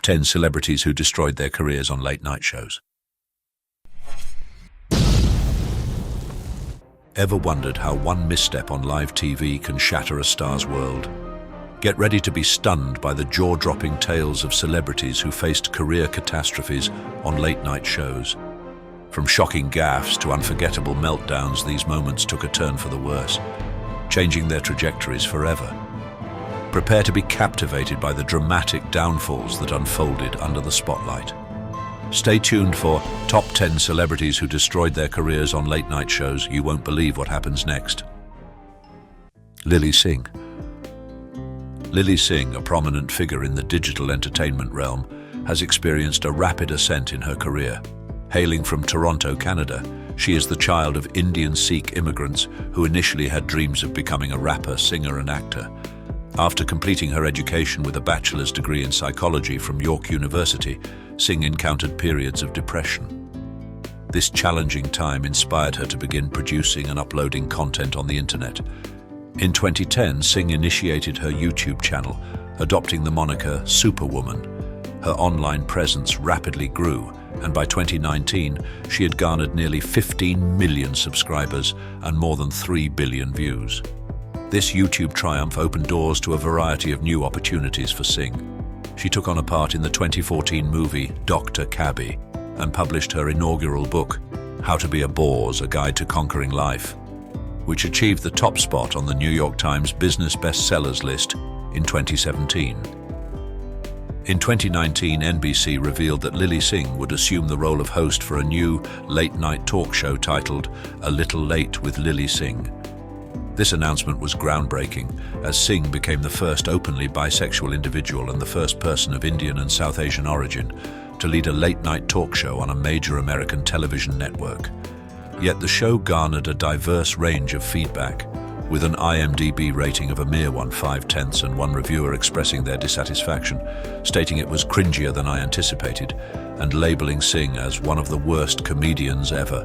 10 celebrities who destroyed their careers on late-night shows. Ever wondered how one misstep on live TV can shatter a star's world? Get ready to be stunned by the jaw-dropping tales of celebrities who faced career catastrophes on late-night shows. From shocking gaffes to unforgettable meltdowns, these moments took a turn for the worse, changing their trajectories forever. Prepare to be captivated by the dramatic downfalls that unfolded under the spotlight. Stay tuned for Top 10 Celebrities Who Destroyed Their Careers on Late-Night Shows. You won't believe what happens next. Singh. Singh, a prominent figure in the digital entertainment realm, has experienced a rapid ascent in her career. Hailing from Toronto, Canada, she is the child of Indian Sikh immigrants who initially had dreams of becoming a rapper, singer, and actor. After completing her education with a bachelor's degree in psychology from York University, Singh encountered periods of depression. This challenging time inspired her to begin producing and uploading content on the internet. In 2010, Singh initiated her YouTube channel, adopting the moniker Superwoman. Her online presence rapidly grew, and by 2019, she had garnered nearly 15 million subscribers and more than 3 billion views. This YouTube triumph opened doors to a variety of new opportunities for Singh. She took on a part in the 2014 movie Dr. Cabby and published her inaugural book, How to Be a Boss: A Guide to Conquering Life, which achieved the top spot on the New York Times Business Bestsellers list in 2017. In 2019, NBC revealed that Singh would assume the role of host for a new late-night talk show titled A Little Late with Singh. This announcement was groundbreaking, as Singh became the first openly bisexual individual and the first person of Indian and South Asian origin to lead a late-night talk show on a major American television network. Yet the show garnered a diverse range of feedback, with an IMDb rating of a mere 1/5 and one reviewer expressing their dissatisfaction, stating it was cringier than I anticipated, and labeling Singh as one of the worst comedians ever.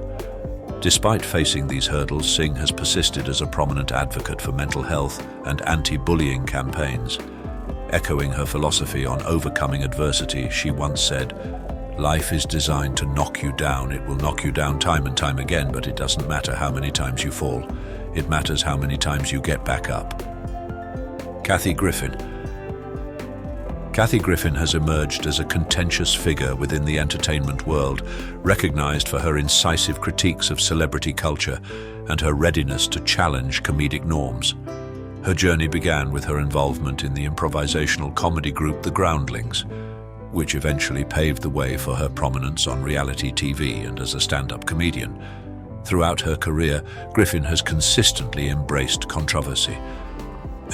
Despite facing these hurdles, Singh has persisted as a prominent advocate for mental health and anti-bullying campaigns. Echoing her philosophy on overcoming adversity, she once said, "Life is designed to knock you down. It will knock you down time and time again, but it doesn't matter how many times you fall. It matters how many times you get back up." Kathy Griffin. Kathy Griffin has emerged as a contentious figure within the entertainment world, recognized for her incisive critiques of celebrity culture and her readiness to challenge comedic norms. Her journey began with her involvement in the improvisational comedy group The Groundlings, which eventually paved the way for her prominence on reality TV and as a stand-up comedian. Throughout her career, Griffin has consistently embraced controversy.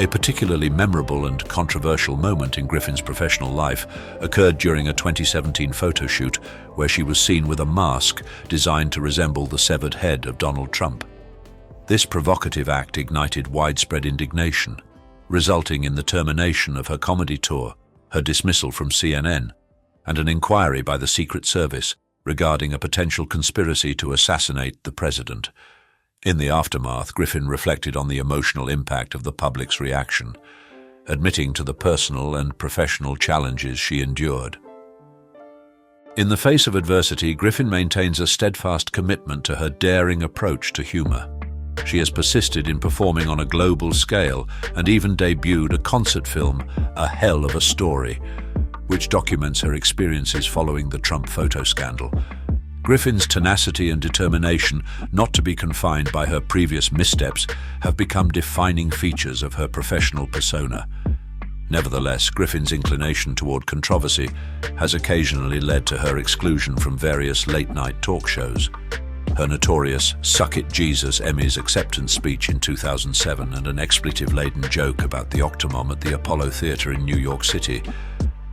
A particularly memorable and controversial moment in Griffin's professional life occurred during a 2017 photo shoot where she was seen with a mask designed to resemble the severed head of Donald Trump. This provocative act ignited widespread indignation, resulting in the termination of her comedy tour, her dismissal from CNN, and an inquiry by the Secret Service regarding a potential conspiracy to assassinate the president. In the aftermath, Griffin reflected on the emotional impact of the public's reaction, admitting to the personal and professional challenges she endured. In the face of adversity, Griffin maintains a steadfast commitment to her daring approach to humor. She has persisted in performing on a global scale and even debuted a concert film, A Hell of a Story, which documents her experiences following the Trump photo scandal. Griffin's tenacity and determination not to be confined by her previous missteps have become defining features of her professional persona. Nevertheless, Griffin's inclination toward controversy has occasionally led to her exclusion from various late-night talk shows. Her notorious "Suck It Jesus" Emmys acceptance speech in 2007 and an expletive-laden joke about the Octomom at the Apollo Theater in New York City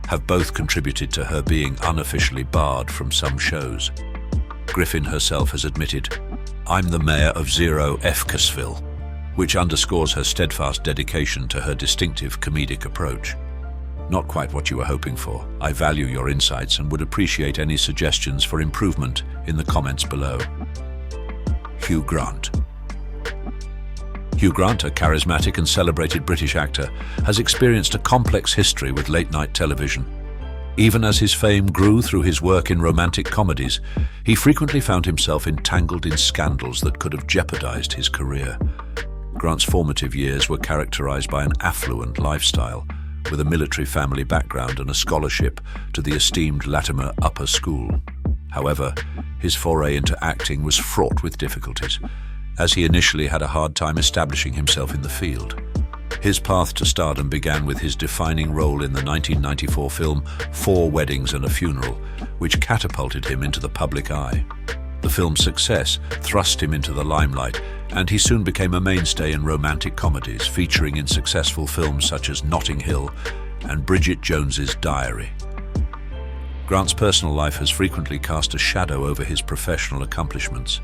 have both contributed to her being unofficially barred from some shows. Griffin herself has admitted, "I'm the mayor of Zero Efcasville," which underscores her steadfast dedication to her distinctive comedic approach. Not quite what you were hoping for. I value your insights and would appreciate any suggestions for improvement in the comments below. Hugh Grant. Hugh Grant, a charismatic and celebrated British actor, has experienced a complex history with late-night television. Even as his fame grew through his work in romantic comedies, he frequently found himself entangled in scandals that could have jeopardized his career. Grant's formative years were characterized by an affluent lifestyle, with a military family background and a scholarship to the esteemed Latimer Upper School. However, his foray into acting was fraught with difficulties, as he initially had a hard time establishing himself in the field. His path to stardom began with his defining role in the 1994 film 4 Weddings and a Funeral, which catapulted him into the public eye. The film's success thrust him into the limelight, and he soon became a mainstay in romantic comedies, featuring in successful films such as Notting Hill and Bridget Jones's Diary. Grant's personal life has frequently cast a shadow over his professional accomplishments.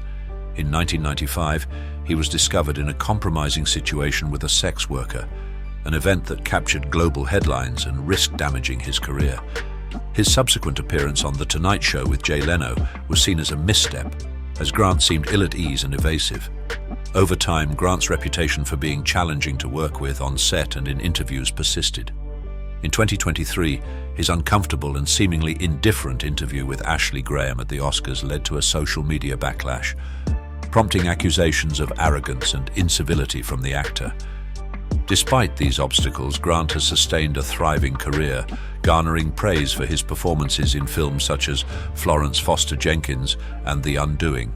In 1995, he was discovered in a compromising situation with a sex worker, an event that captured global headlines and risked damaging his career. His subsequent appearance on The Tonight Show with Jay Leno was seen as a misstep, as Grant seemed ill at ease and evasive. Over time, Grant's reputation for being challenging to work with on set and in interviews persisted. In 2023, his uncomfortable and seemingly indifferent interview with Ashley Graham at the Oscars led to a social media backlash, prompting accusations of arrogance and incivility from the actor. Despite these obstacles, Grant has sustained a thriving career, garnering praise for his performances in films such as Florence Foster Jenkins and The Undoing.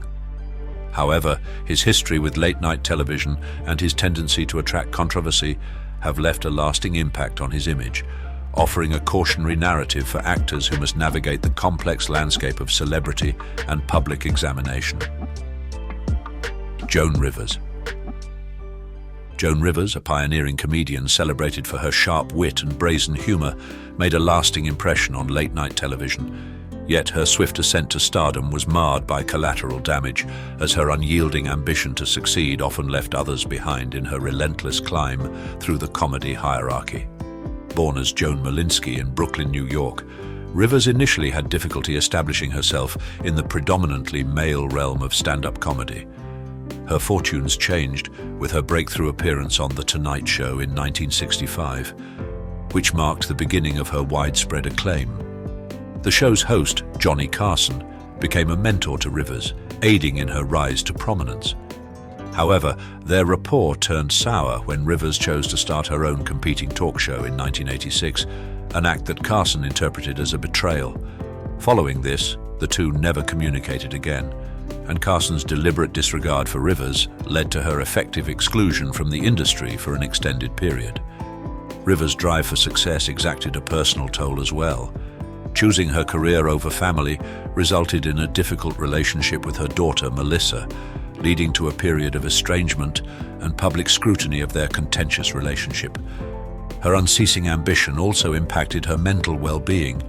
However, his history with late-night television and his tendency to attract controversy have left a lasting impact on his image, offering a cautionary narrative for actors who must navigate the complex landscape of celebrity and public examination. Joan Rivers. Joan Rivers, a pioneering comedian celebrated for her sharp wit and brazen humor, made a lasting impression on late-night television. Yet her swift ascent to stardom was marred by collateral damage, as her unyielding ambition to succeed often left others behind in her relentless climb through the comedy hierarchy. Born as Joan Malinsky in Brooklyn, New York, Rivers initially had difficulty establishing herself in the predominantly male realm of stand-up comedy. Her fortunes changed with her breakthrough appearance on The Tonight Show in 1965, which marked the beginning of her widespread acclaim. The show's host, Johnny Carson, became a mentor to Rivers, aiding in her rise to prominence. However, their rapport turned sour when Rivers chose to start her own competing talk show in 1986, an act that Carson interpreted as a betrayal. Following this, the two never communicated again, and Carson's deliberate disregard for Rivers led to her effective exclusion from the industry for an extended period. Rivers' drive for success exacted a personal toll as well. Choosing her career over family resulted in a difficult relationship with her daughter, Melissa, leading to a period of estrangement and public scrutiny of their contentious relationship. Her unceasing ambition also impacted her mental well-being,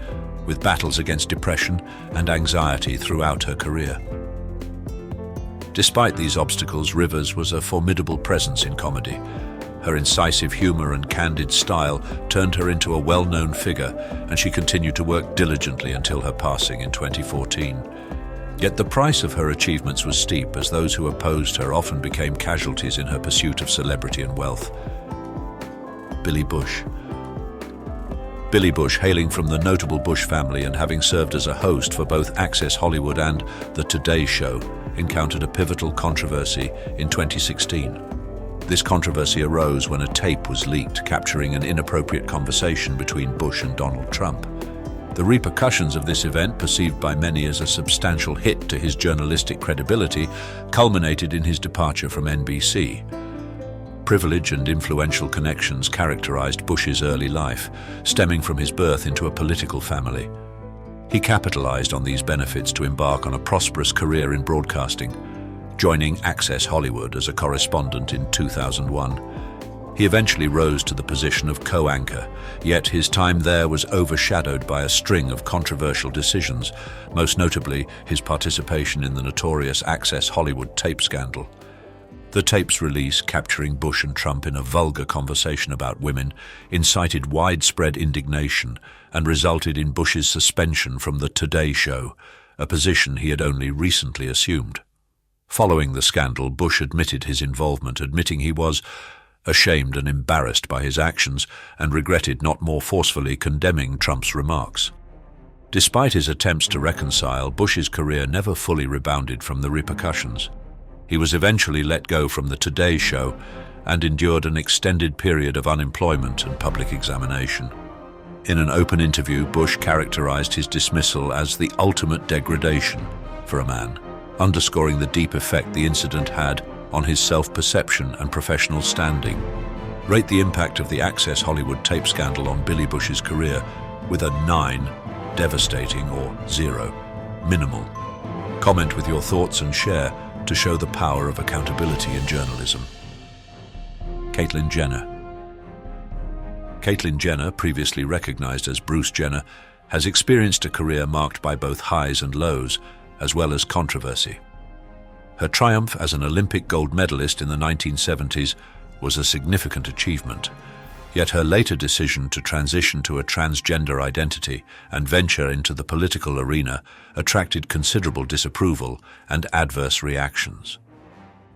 with battles against depression and anxiety throughout her career. Despite these obstacles, Rivers was a formidable presence in comedy. Her incisive humor and candid style turned her into a well-known figure, and she continued to work diligently until her passing in 2014. Yet the price of her achievements was steep, as those who opposed her often became casualties in her pursuit of celebrity and wealth. Billy Bush. Billy Bush, hailing from the notable Bush family and having served as a host for both Access Hollywood and The Today Show, encountered a pivotal controversy in 2016. This controversy arose when a tape was leaked capturing an inappropriate conversation between Bush and Donald Trump. The repercussions of this event, perceived by many as a substantial hit to his journalistic credibility, culminated in his departure from NBC. Privilege and influential connections characterized Bush's early life, stemming from his birth into a political family. He capitalized on these benefits to embark on a prosperous career in broadcasting, joining Access Hollywood as a correspondent in 2001. He eventually rose to the position of co-anchor, yet his time there was overshadowed by a string of controversial decisions, most notably his participation in the notorious Access Hollywood tape scandal. The tape's release, capturing Bush and Trump in a vulgar conversation about women, incited widespread indignation and resulted in Bush's suspension from The Today Show, a position he had only recently assumed. Following the scandal, Bush admitted his involvement, admitting he was ashamed and embarrassed by his actions, and regretted not more forcefully condemning Trump's remarks. Despite his attempts to reconcile, Bush's career never fully rebounded from the repercussions. He was eventually let go from the Today Show and endured an extended period of unemployment and public examination. In an open interview, Bush characterized his dismissal as the ultimate degradation for a man, underscoring the deep effect the incident had on his self-perception and professional standing. Rate the impact of the Access Hollywood tape scandal on Billy Bush's career with a 9, devastating, or 0, minimal. Comment with your thoughts and share to show the power of accountability in journalism. Caitlyn Jenner. Caitlyn Jenner, previously recognized as Bruce Jenner, has experienced a career marked by both highs and lows, as well as controversy. Her triumph as an Olympic gold medalist in the 1970s was a significant achievement, yet her later decision to transition to a transgender identity and venture into the political arena attracted considerable disapproval and adverse reactions.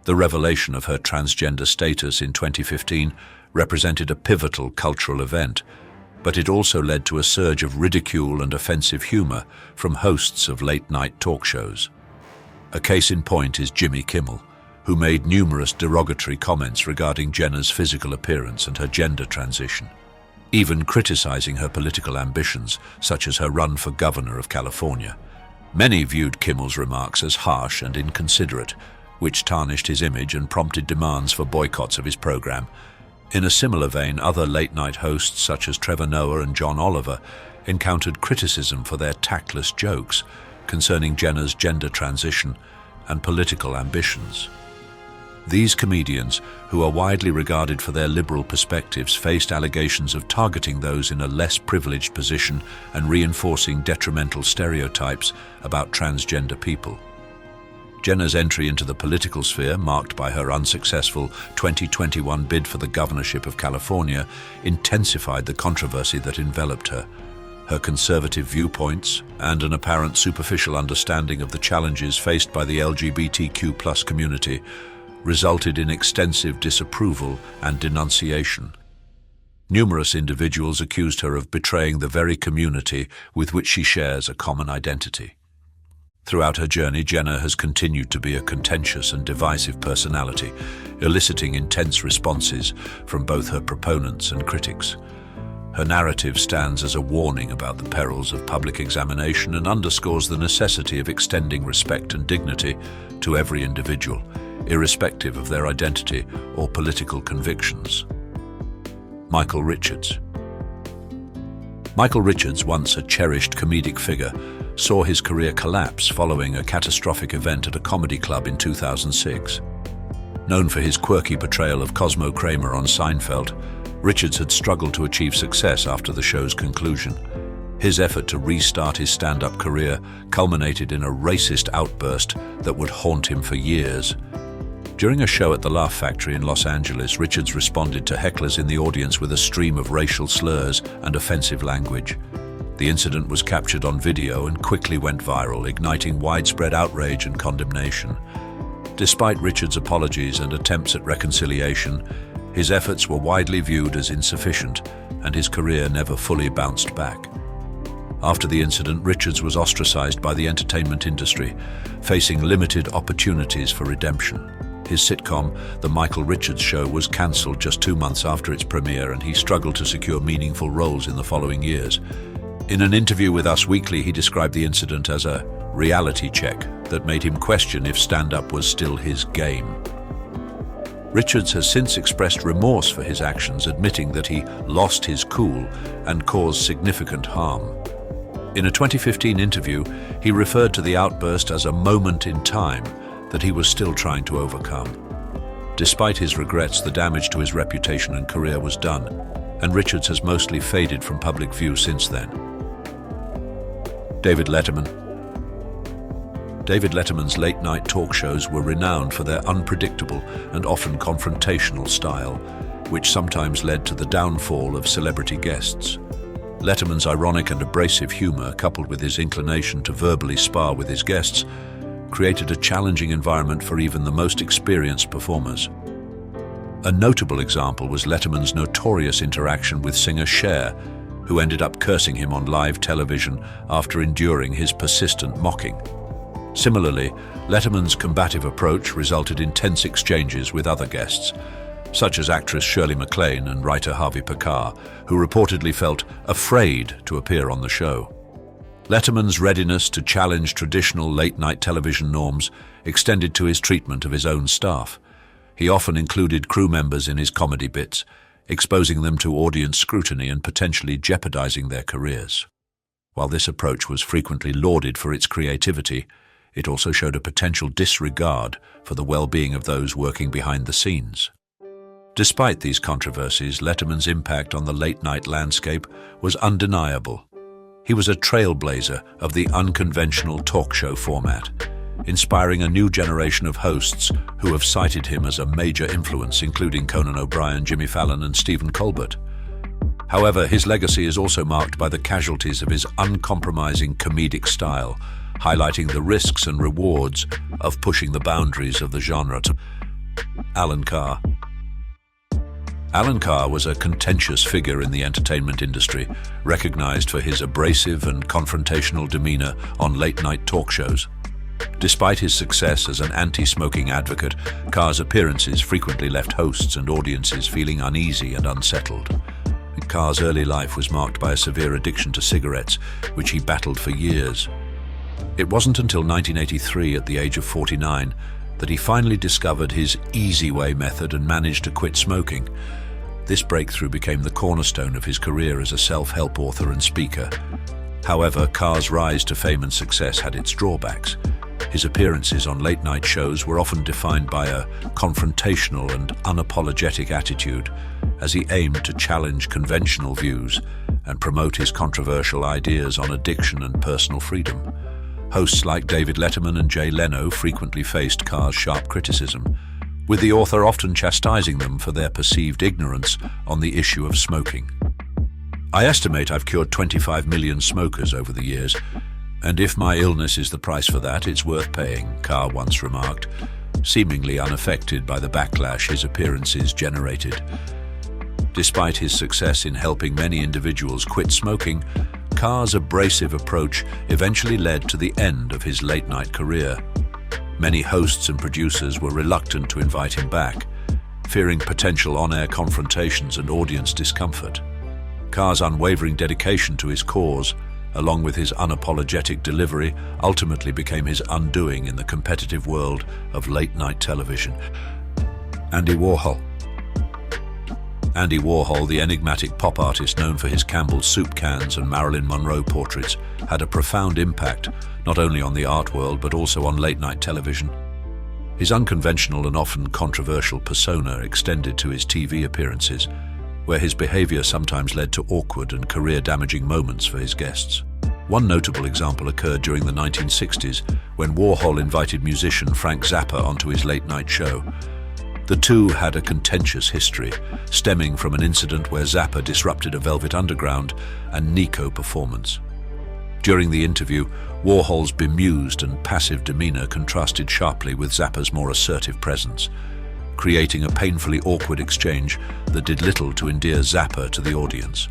The revelation of her transgender status in 2015 represented a pivotal cultural event, but it also led to a surge of ridicule and offensive humor from hosts of late-night talk shows. A case in point is Jimmy Kimmel, who made numerous derogatory comments regarding Jenner's physical appearance and her gender transition, even criticizing her political ambitions, such as her run for governor of California. Many viewed Kimmel's remarks as harsh and inconsiderate, which tarnished his image and prompted demands for boycotts of his program. In a similar vein, other late-night hosts such as Trevor Noah and John Oliver encountered criticism for their tactless jokes concerning Jenner's gender transition and political ambitions. These comedians, who are widely regarded for their liberal perspectives, faced allegations of targeting those in a less privileged position and reinforcing detrimental stereotypes about transgender people. Jenner's entry into the political sphere, marked by her unsuccessful 2021 bid for the governorship of California, intensified the controversy that enveloped her. Her conservative viewpoints and an apparent superficial understanding of the challenges faced by the LGBTQ+ community resulted in extensive disapproval and denunciation. Numerous individuals accused her of betraying the very community with which she shares a common identity. Throughout her journey, Jenner has continued to be a contentious and divisive personality, eliciting intense responses from both her proponents and critics. Her narrative stands as a warning about the perils of public examination and underscores the necessity of extending respect and dignity to every individual, irrespective of their identity or political convictions. Michael Richards. Michael Richards, once a cherished comedic figure, saw his career collapse following a catastrophic event at a comedy club in 2006. Known for his quirky portrayal of Cosmo Kramer on Seinfeld, Richards had struggled to achieve success after the show's conclusion. His effort to restart his stand-up career culminated in a racist outburst that would haunt him for years. During a show at the Laugh Factory in Los Angeles, Richards responded to hecklers in the audience with a stream of racial slurs and offensive language. The incident was captured on video and quickly went viral, igniting widespread outrage and condemnation. Despite Richards' apologies and attempts at reconciliation, his efforts were widely viewed as insufficient, and his career never fully bounced back. After the incident, Richards was ostracized by the entertainment industry, facing limited opportunities for redemption. His sitcom, The Michael Richards Show, was cancelled just 2 months after its premiere, and he struggled to secure meaningful roles in the following years. In an interview with Us Weekly, he described the incident as a reality check that made him question if stand-up was still his game. Richards has since expressed remorse for his actions, admitting that he lost his cool and caused significant harm. In a 2015 interview, he referred to the outburst as a moment in time that he was still trying to overcome. Despite his regrets, the damage to his reputation and career was done, and Richards has mostly faded from public view since then. David Letterman. David Letterman's late-night talk shows were renowned for their unpredictable and often confrontational style, which sometimes led to the downfall of celebrity guests. Letterman's ironic and abrasive humor, coupled with his inclination to verbally spar with his guests, created a challenging environment for even the most experienced performers. A notable example was Letterman's notorious interaction with singer Cher, who ended up cursing him on live television after enduring his persistent mocking. Similarly, Letterman's combative approach resulted in tense exchanges with other guests, such as actress Shirley MacLaine and writer Harvey Carr, who reportedly felt afraid to appear on the show. Letterman's readiness to challenge traditional late-night television norms extended to his treatment of his own staff. He often included crew members in his comedy bits, exposing them to audience scrutiny and potentially jeopardizing their careers. While this approach was frequently lauded for its creativity, it also showed a potential disregard for the well-being of those working behind the scenes. Despite these controversies, Letterman's impact on the late-night landscape was undeniable. He was a trailblazer of the unconventional talk show format, inspiring a new generation of hosts who have cited him as a major influence, including Conan O'Brien, Jimmy Fallon, and Stephen Colbert. However, his legacy is also marked by the casualties of his uncompromising comedic style, highlighting the risks and rewards of pushing the boundaries of the genre. Alan Carr. Alan Carr was a contentious figure in the entertainment industry, recognized for his abrasive and confrontational demeanor on late-night talk shows. Despite his success as an anti-smoking advocate, Carr's appearances frequently left hosts and audiences feeling uneasy and unsettled. Carr's early life was marked by a severe addiction to cigarettes, which he battled for years. It wasn't until 1983, at the age of 49, that he finally discovered his easy way method and managed to quit smoking. This breakthrough became the cornerstone of his career as a self-help author and speaker. However, Carr's rise to fame and success had its drawbacks. His appearances on late-night shows were often defined by a confrontational and unapologetic attitude, as he aimed to challenge conventional views and promote his controversial ideas on addiction and personal freedom. Hosts like David Letterman and Jay Leno frequently faced Carr's sharp criticism, with the author often chastising them for their perceived ignorance on the issue of smoking. "I estimate I've cured 25 million smokers over the years, and if my illness is the price for that, it's worth paying," Carr once remarked, seemingly unaffected by the backlash his appearances generated. Despite his success in helping many individuals quit smoking, Carr's abrasive approach eventually led to the end of his late-night career. Many hosts and producers were reluctant to invite him back, fearing potential on-air confrontations and audience discomfort. Carr's unwavering dedication to his cause, along with his unapologetic delivery, ultimately became his undoing in the competitive world of late-night television. Andy Warhol. Andy Warhol, the enigmatic pop artist known for his Campbell's soup cans and Marilyn Monroe portraits, had a profound impact not only on the art world but also on late-night television. His unconventional and often controversial persona extended to his TV appearances, where his behavior sometimes led to awkward and career-damaging moments for his guests. One notable example occurred during the 1960s, when Warhol invited musician Frank Zappa onto his late-night show. The two had a contentious history, stemming from an incident where Zappa disrupted a Velvet Underground and Nico performance. During the interview, Warhol's bemused and passive demeanor contrasted sharply with Zappa's more assertive presence, creating a painfully awkward exchange that did little to endear Zappa to the audience.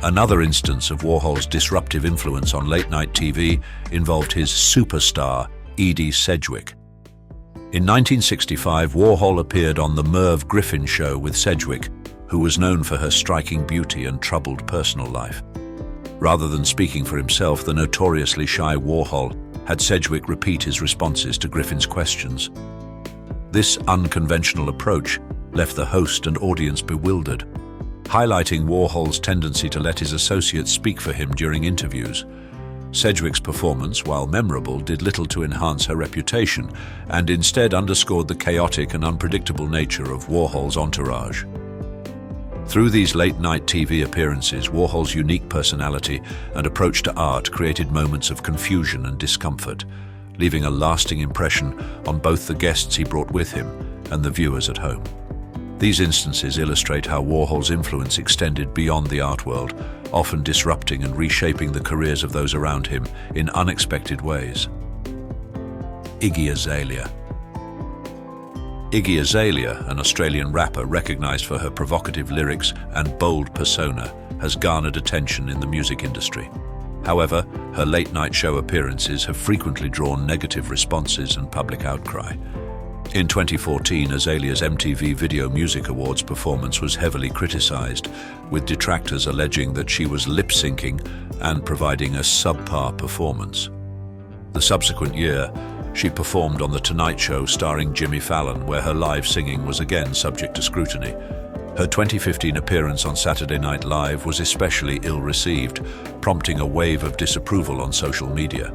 Another instance of Warhol's disruptive influence on late-night TV involved his superstar, Edie Sedgwick. In 1965, Warhol appeared on The Merv Griffin Show with Sedgwick, who was known for her striking beauty and troubled personal life. Rather than speaking for himself, the notoriously shy Warhol had Sedgwick repeat his responses to Griffin's questions. This unconventional approach left the host and audience bewildered, highlighting Warhol's tendency to let his associates speak for him during interviews. Sedgwick's performance, while memorable, did little to enhance her reputation and instead underscored the chaotic and unpredictable nature of Warhol's entourage. Through these late-night TV appearances, Warhol's unique personality and approach to art created moments of confusion and discomfort, leaving a lasting impression on both the guests he brought with him and the viewers at home. These instances illustrate how Warhol's influence extended beyond the art world, often disrupting and reshaping the careers of those around him in unexpected ways. Iggy Azalea. Iggy Azalea, an Australian rapper recognized for her provocative lyrics and bold persona, has garnered attention in the music industry. However, her late-night show appearances have frequently drawn negative responses and public outcry. In 2014, Azalea's MTV Video Music Awards performance was heavily criticized, with detractors alleging that she was lip-syncing and providing a subpar performance. The subsequent year, she performed on The Tonight Show starring Jimmy Fallon, where her live singing was again subject to scrutiny. Her 2015 appearance on Saturday Night Live was especially ill-received, prompting a wave of disapproval on social media.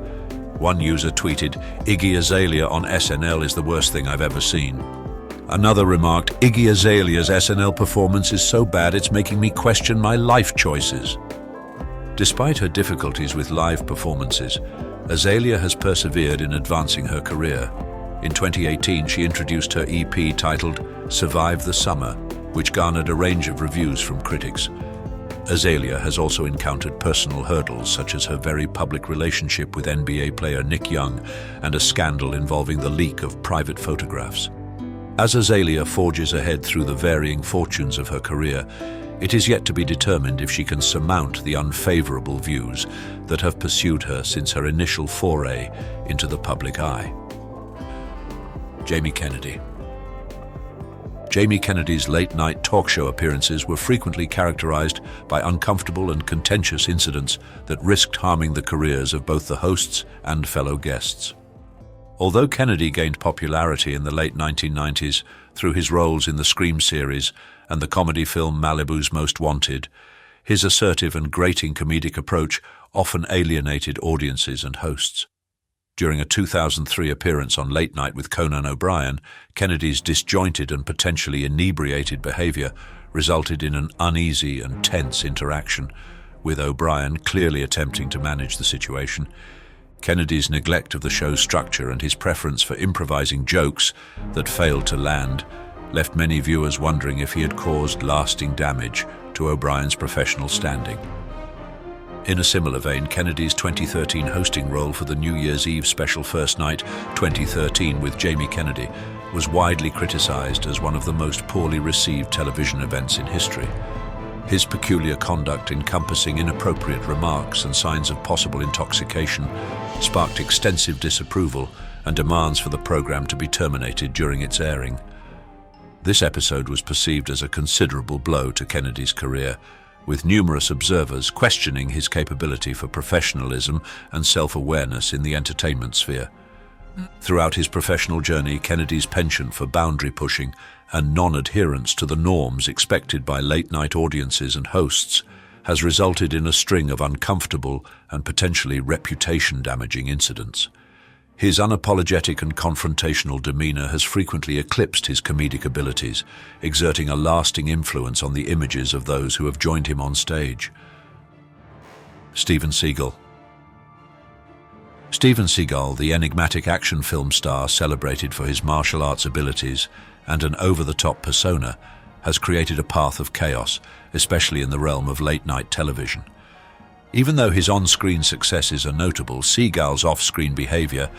One user tweeted, "Iggy Azalea on SNL is the worst thing I've ever seen." Another remarked, "Iggy Azalea's SNL performance is so bad it's making me question my life choices." Despite her difficulties with live performances, Azalea has persevered in advancing her career. In 2018, she introduced her EP titled "Survive the Summer," which garnered a range of reviews from critics. Azalea has also encountered personal hurdles, such as her very public relationship with NBA player Nick Young and a scandal involving the leak of private photographs. As Azalea forges ahead through the varying fortunes of her career, it is yet to be determined if she can surmount the unfavorable views that have pursued her since her initial foray into the public eye. Jamie Kennedy. Jamie Kennedy's late-night talk show appearances were frequently characterized by uncomfortable and contentious incidents that risked harming the careers of both the hosts and fellow guests. Although Kennedy gained popularity in the late 1990s through his roles in the Scream series and the comedy film Malibu's Most Wanted, his assertive and grating comedic approach often alienated audiences and hosts. During a 2003 appearance on Late Night with Conan O'Brien, Kennedy's disjointed and potentially inebriated behavior resulted in an uneasy and tense interaction, with O'Brien clearly attempting to manage the situation. Kennedy's neglect of the show's structure and his preference for improvising jokes that failed to land left many viewers wondering if he had caused lasting damage to O'Brien's professional standing. In a similar vein, Kennedy's 2013 hosting role for the New Year's Eve special First Night 2013 with Jamie Kennedy was widely criticized as one of the most poorly received television events in history. His peculiar conduct, encompassing inappropriate remarks and signs of possible intoxication, sparked extensive disapproval and demands for the program to be terminated during its airing. This episode was perceived as a considerable blow to Kennedy's career, with numerous observers questioning his capability for professionalism and self-awareness in the entertainment sphere. Throughout his professional journey, Kennedy's penchant for boundary pushing and non-adherence to the norms expected by late-night audiences and hosts has resulted in a string of uncomfortable and potentially reputation-damaging incidents. His unapologetic and confrontational demeanor has frequently eclipsed his comedic abilities, exerting a lasting influence on the images of those who have joined him on stage. Steven Seagal. Steven Seagal, the enigmatic action film star celebrated for his martial arts abilities and an over-the-top persona, has created a path of chaos, especially in the realm of late-night television. Even though his on-screen successes are notable, Seagal's off-screen behavior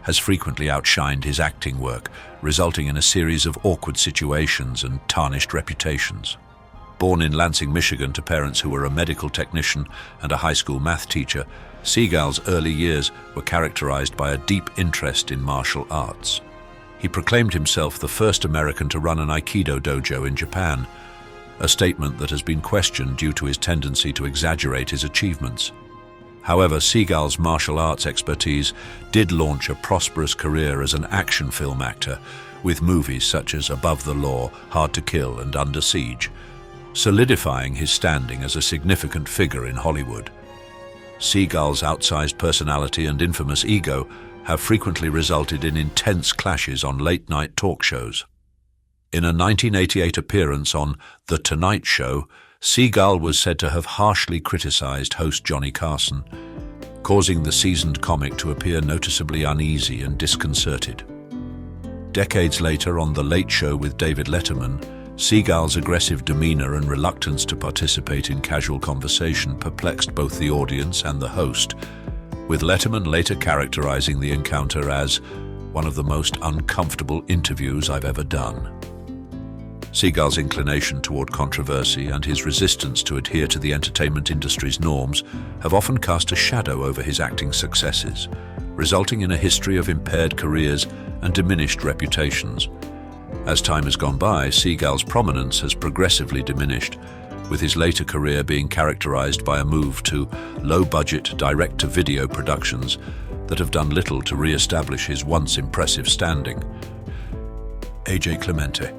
has frequently outshined his acting work, resulting in a series of awkward situations and tarnished reputations. Born in Lansing, Michigan to parents who were a medical technician and a high school math teacher, Seagal's early years were characterized by a deep interest in martial arts. He proclaimed himself the first American to run an Aikido dojo in Japan, a statement that has been questioned due to his tendency to exaggerate his achievements. However, Seagal's martial arts expertise did launch a prosperous career as an action film actor, with movies such as Above the Law, Hard to Kill, and Under Siege, solidifying his standing as a significant figure in Hollywood. Seagal's outsized personality and infamous ego have frequently resulted in intense clashes on late-night talk shows. In a 1988 appearance on The Tonight Show, Seagal was said to have harshly criticized host Johnny Carson, causing the seasoned comic to appear noticeably uneasy and disconcerted. Decades later, on The Late Show with David Letterman, Seagal's aggressive demeanor and reluctance to participate in casual conversation perplexed both the audience and the host, with Letterman later characterizing the encounter as one of the most uncomfortable interviews I've ever done. Seagal's inclination toward controversy and his resistance to adhere to the entertainment industry's norms have often cast a shadow over his acting successes, resulting in a history of impaired careers and diminished reputations. As time has gone by, Seagal's prominence has progressively diminished, with his later career being characterized by a move to low-budget direct-to-video productions that have done little to re-establish his once impressive standing. Clemente.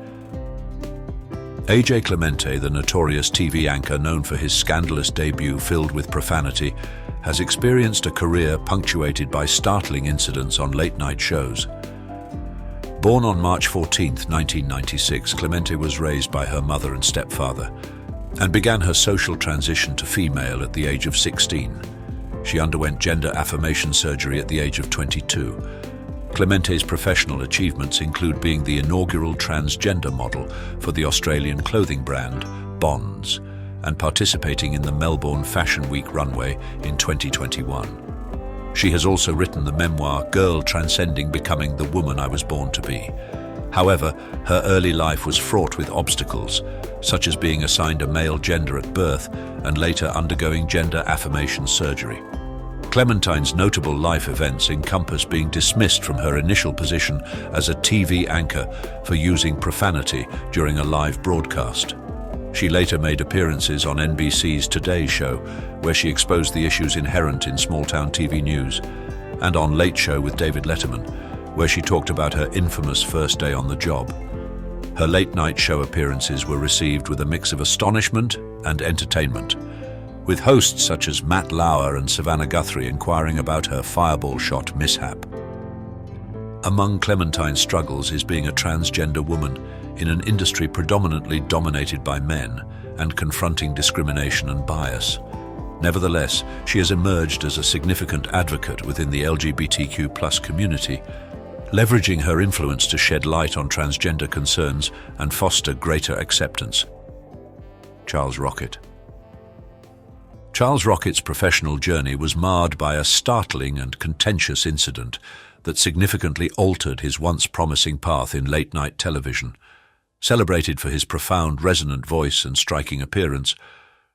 Clemente, the notorious TV anchor known for his scandalous debut filled with profanity, has experienced a career punctuated by startling incidents on late-night shows. Born on March 14, 1996, Clemente was raised by her mother and stepfather and began her social transition to female at the age of 16. She underwent gender affirmation surgery at the age of 22. Clemente's professional achievements include being the inaugural transgender model for the Australian clothing brand Bonds and participating in the Melbourne Fashion Week runway in 2021. She has also written the memoir Girl Transcending Becoming the Woman I Was Born to Be. However, her early life was fraught with obstacles, such as being assigned a male gender at birth and later undergoing gender affirmation surgery. Clementine's notable life events encompass being dismissed from her initial position as a TV anchor for using profanity during a live broadcast. She later made appearances on NBC's Today Show, where she exposed the issues inherent in small-town TV news, and on Late Show with David Letterman, where she talked about her infamous first day on the job. Her late-night show appearances were received with a mix of astonishment and entertainment, with hosts such as Matt Lauer and Savannah Guthrie inquiring about her fireball shot mishap. Among Clementine's struggles is being a transgender woman in an industry predominantly dominated by men and confronting discrimination and bias. Nevertheless, she has emerged as a significant advocate within the LGBTQ+ community, leveraging her influence to shed light on transgender concerns and foster greater acceptance. Charles Rocket. Charles Rocket's professional journey was marred by a startling and contentious incident that significantly altered his once promising path in late-night television. Celebrated for his profound, resonant voice and striking appearance,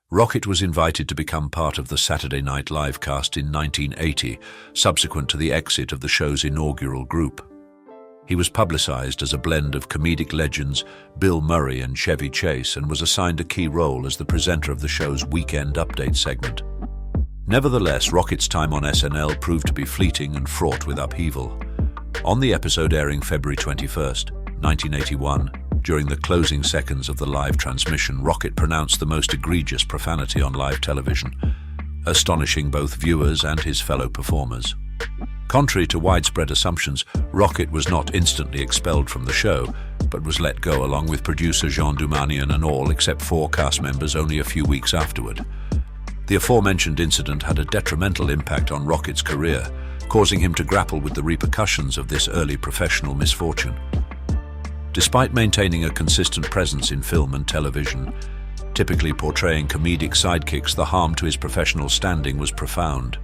Rocket was invited to become part of the Saturday Night Live cast in 1980, subsequent to the exit of the show's inaugural group. He was publicized as a blend of comedic legends Bill Murray and Chevy Chase and was assigned a key role as the presenter of the show's Weekend Update segment. Nevertheless, Rocket's time on SNL proved to be fleeting and fraught with upheaval. On the episode airing February 21, 1981, during the closing seconds of the live transmission, Rocket pronounced the most egregious profanity on live television, astonishing both viewers and his fellow performers. Contrary to widespread assumptions, Rocket was not instantly expelled from the show, but was let go along with producer Jean Doumanian and all except 4 cast members only a few weeks afterward. The aforementioned incident had a detrimental impact on Rocket's career, causing him to grapple with the repercussions of this early professional misfortune. Despite maintaining a consistent presence in film and television, typically portraying comedic sidekicks, the harm to his professional standing was profound.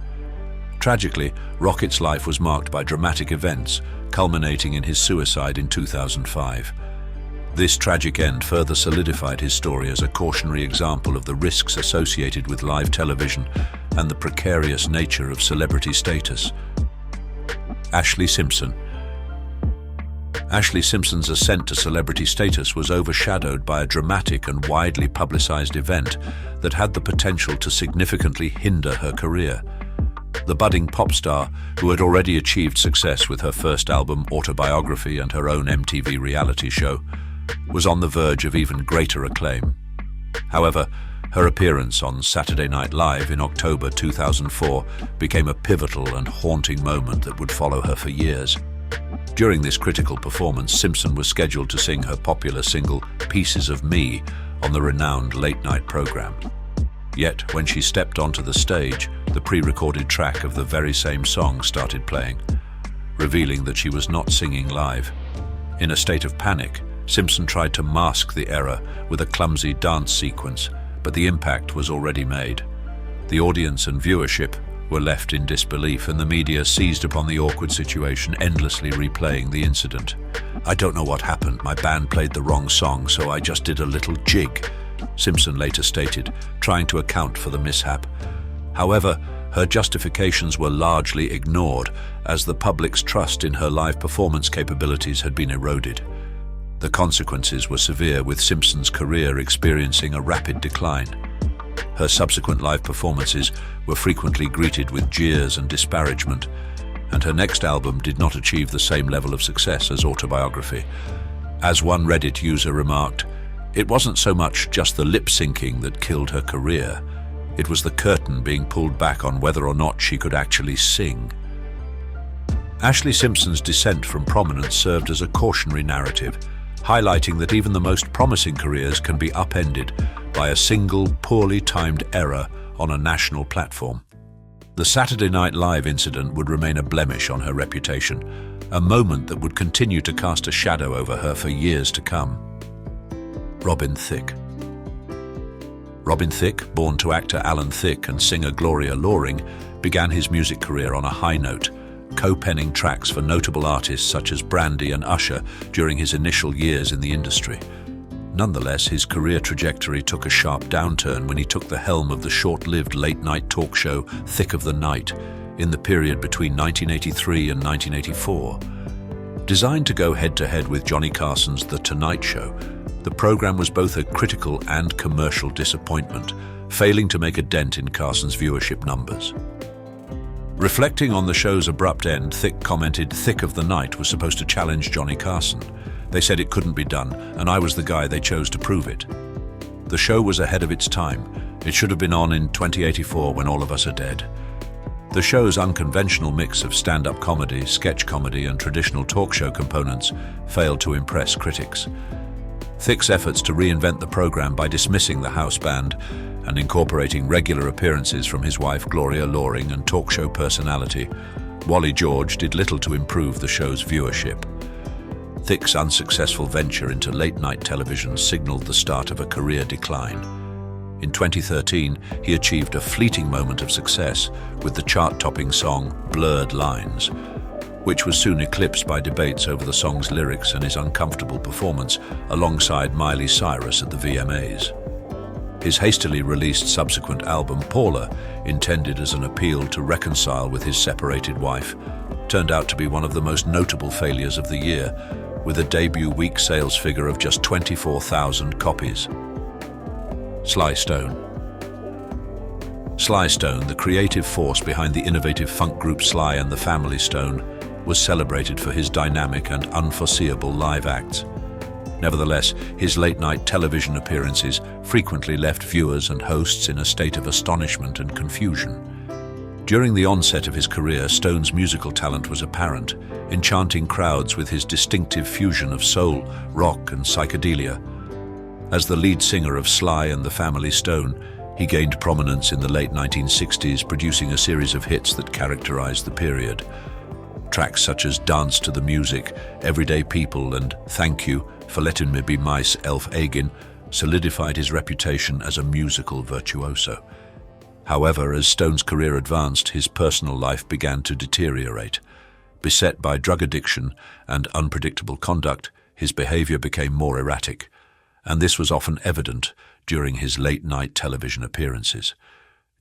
Tragically, Rocket's life was marked by dramatic events, culminating in his suicide in 2005. This tragic end further solidified his story as a cautionary example of the risks associated with live television and the precarious nature of celebrity status. Ashlee Simpson. Ashlee Simpson's ascent to celebrity status was overshadowed by a dramatic and widely publicized event that had the potential to significantly hinder her career. The budding pop star, who had already achieved success with her first album, Autobiography, and her own MTV reality show, was on the verge of even greater acclaim. However, her appearance on Saturday Night Live in October 2004 became a pivotal and haunting moment that would follow her for years. During this critical performance, Simpson was scheduled to sing her popular single, Pieces of Me, on the renowned late-night program. Yet, when she stepped onto the stage, the pre-recorded track of the very same song started playing, revealing that she was not singing live. In a state of panic, Simpson tried to mask the error with a clumsy dance sequence, but the impact was already made. The audience and viewership, were left in disbelief, and the media seized upon the awkward situation, endlessly replaying the incident. "I don't know what happened. My band played the wrong song, so I just did a little jig," Simpson later stated, trying to account for the mishap. However, her justifications were largely ignored, as the public's trust in her live performance capabilities had been eroded. The consequences were severe, with Simpson's career experiencing a rapid decline. Her subsequent live performances were frequently greeted with jeers and disparagement, and her next album did not achieve the same level of success as Autobiography. As one Reddit user remarked, "It wasn't so much just the lip-syncing that killed her career. It was the curtain being pulled back on whether or not she could actually sing." Ashlee Simpson's descent from prominence served as a cautionary narrative, highlighting that even the most promising careers can be upended by a single, poorly timed error on a national platform. The Saturday Night Live incident would remain a blemish on her reputation, a moment that would continue to cast a shadow over her for years to come. Thicke. Robin Thicke, born to actor Alan Thicke and singer Gloria Loring, began his music career on a high note, co-penning tracks for notable artists such as Brandy and Usher during his initial years in the industry. Nonetheless, his career trajectory took a sharp downturn when he took the helm of the short-lived late-night talk show Thicke of the Night in the period between 1983 and 1984. Designed to go head-to-head with Johnny Carson's The Tonight Show, the program was both a critical and commercial disappointment, failing to make a dent in Carson's viewership numbers. Reflecting on the show's abrupt end, Thicke commented, "Thicke of the Night was supposed to challenge Johnny Carson. They said it couldn't be done, and I was the guy they chose to prove it. The show was ahead of its time. It should have been on in 2084 when all of us are dead." The show's unconventional mix of stand-up comedy, sketch comedy, and traditional talk show components failed to impress critics. Thicke's efforts to reinvent the program by dismissing the house band and incorporating regular appearances from his wife Gloria Loring and talk show personality Wally George did little to improve the show's viewership. Thicke's unsuccessful venture into late-night television signaled the start of a career decline. In 2013, he achieved a fleeting moment of success with the chart-topping song Blurred Lines, which was soon eclipsed by debates over the song's lyrics and his uncomfortable performance alongside Miley Cyrus at the VMAs. His hastily released subsequent album, Paula, intended as an appeal to reconcile with his separated wife, turned out to be one of the most notable failures of the year, with a debut week sales figure of just 24,000 copies. Sly Stone. Sly Stone, the creative force behind the innovative funk group Sly and the Family Stone, was celebrated for his dynamic and unforeseeable live acts. Nevertheless, his late-night television appearances frequently left viewers and hosts in a state of astonishment and confusion. During the onset of his career, Stone's musical talent was apparent, enchanting crowds with his distinctive fusion of soul, rock, and psychedelia. As the lead singer of Sly and the Family Stone, he gained prominence in the late 1960s, producing a series of hits that characterized the period. Tracks such as Dance to the Music, Everyday People, and Thank You for Letting Me Be Myself Again solidified his reputation as a musical virtuoso. However, as Stone's career advanced, his personal life began to deteriorate. Beset by drug addiction and unpredictable conduct, his behavior became more erratic, and this was often evident during his late-night television appearances.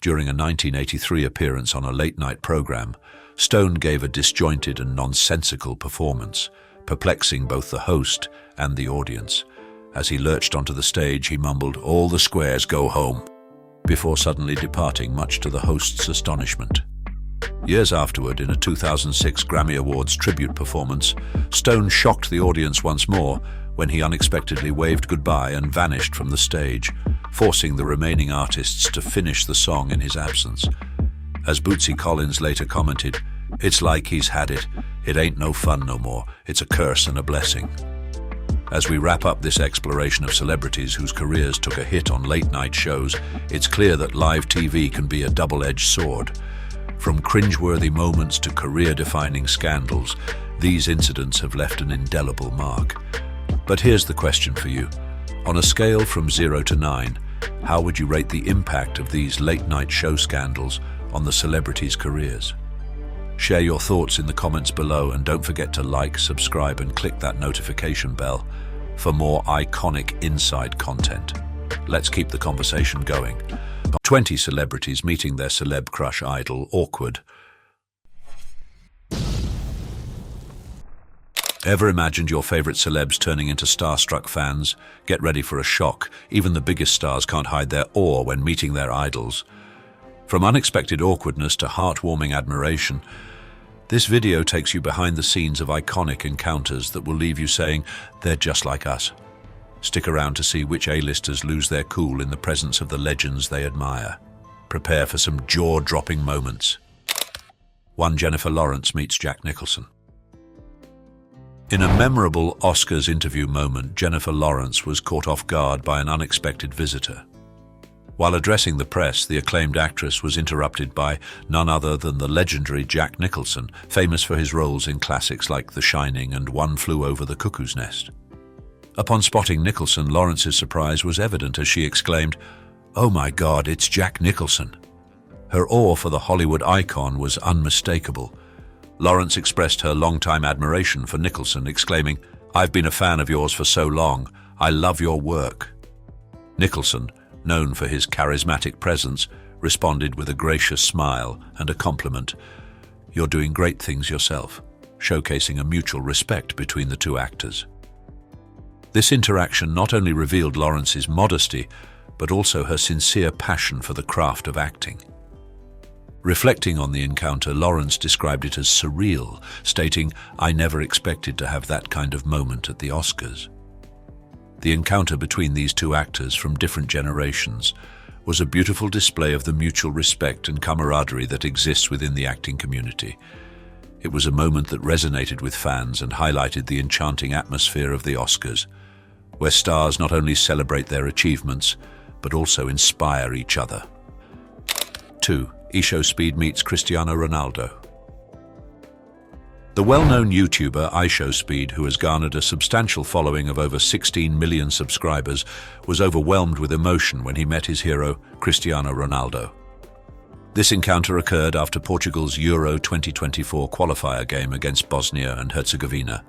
During a 1983 appearance on a late-night program, Stone gave a disjointed and nonsensical performance, perplexing both the host and the audience. As he lurched onto the stage, he mumbled, "All the squares go home," before suddenly departing, much to the host's astonishment. Years afterward, in a 2006 Grammy Awards tribute performance, Stone shocked the audience once more when he unexpectedly waved goodbye and vanished from the stage, forcing the remaining artists to finish the song in his absence. As Bootsy Collins later commented, "It's like he's had it. It ain't no fun no more. It's a curse and a blessing." As we wrap up this exploration of celebrities whose careers took a hit on late-night shows, it's clear that live TV can be a double-edged sword. From cringeworthy moments to career-defining scandals, these incidents have left an indelible mark. But here's the question for you. On a scale from 0 to 9, how would you rate the impact of these late-night show scandals on the celebrities' careers. Share your thoughts in the comments below, and don't forget to like, subscribe, and click that notification bell for more iconic inside content. Let's keep the conversation going. 20 celebrities meeting their celeb crush idol, awkward. Ever imagined your favorite celebs turning into starstruck fans? Get ready for a shock. Even the biggest stars can't hide their awe when meeting their idols. From unexpected awkwardness to heartwarming admiration, this video takes you behind the scenes of iconic encounters that will leave you saying, they're just like us. Stick around to see which A-listers lose their cool in the presence of the legends they admire. Prepare for some jaw-dropping moments. 1. Jennifer Lawrence meets Jack Nicholson. In a memorable Oscars interview moment, Jennifer Lawrence was caught off guard by an unexpected visitor. While addressing the press, the acclaimed actress was interrupted by none other than the legendary Jack Nicholson, famous for his roles in classics like The Shining and One Flew Over the Cuckoo's Nest. Upon spotting Nicholson, Lawrence's surprise was evident as she exclaimed, "Oh my God, it's Jack Nicholson." Her awe for the Hollywood icon was unmistakable. Lawrence expressed her longtime admiration for Nicholson, exclaiming, "I've been a fan of yours for so long. I love your work." Nicholson, known for his charismatic presence, responded with a gracious smile and a compliment. "You're doing great things yourself," showcasing a mutual respect between the two actors. This interaction not only revealed Lawrence's modesty, but also her sincere passion for the craft of acting. Reflecting on the encounter, Lawrence described it as surreal, stating, "I never expected to have that kind of moment at the Oscars." The encounter between these two actors from different generations was a beautiful display of the mutual respect and camaraderie that exists within the acting community. It was a moment that resonated with fans and highlighted the enchanting atmosphere of the Oscars, where stars not only celebrate their achievements, but also inspire each other. 2. IShowSpeed meets Cristiano Ronaldo. The well-known YouTuber IShowSpeed, who has garnered a substantial following of over 16 million subscribers, was overwhelmed with emotion when he met his hero, Cristiano Ronaldo. This encounter occurred after Portugal's Euro 2024 qualifier game against Bosnia and Herzegovina.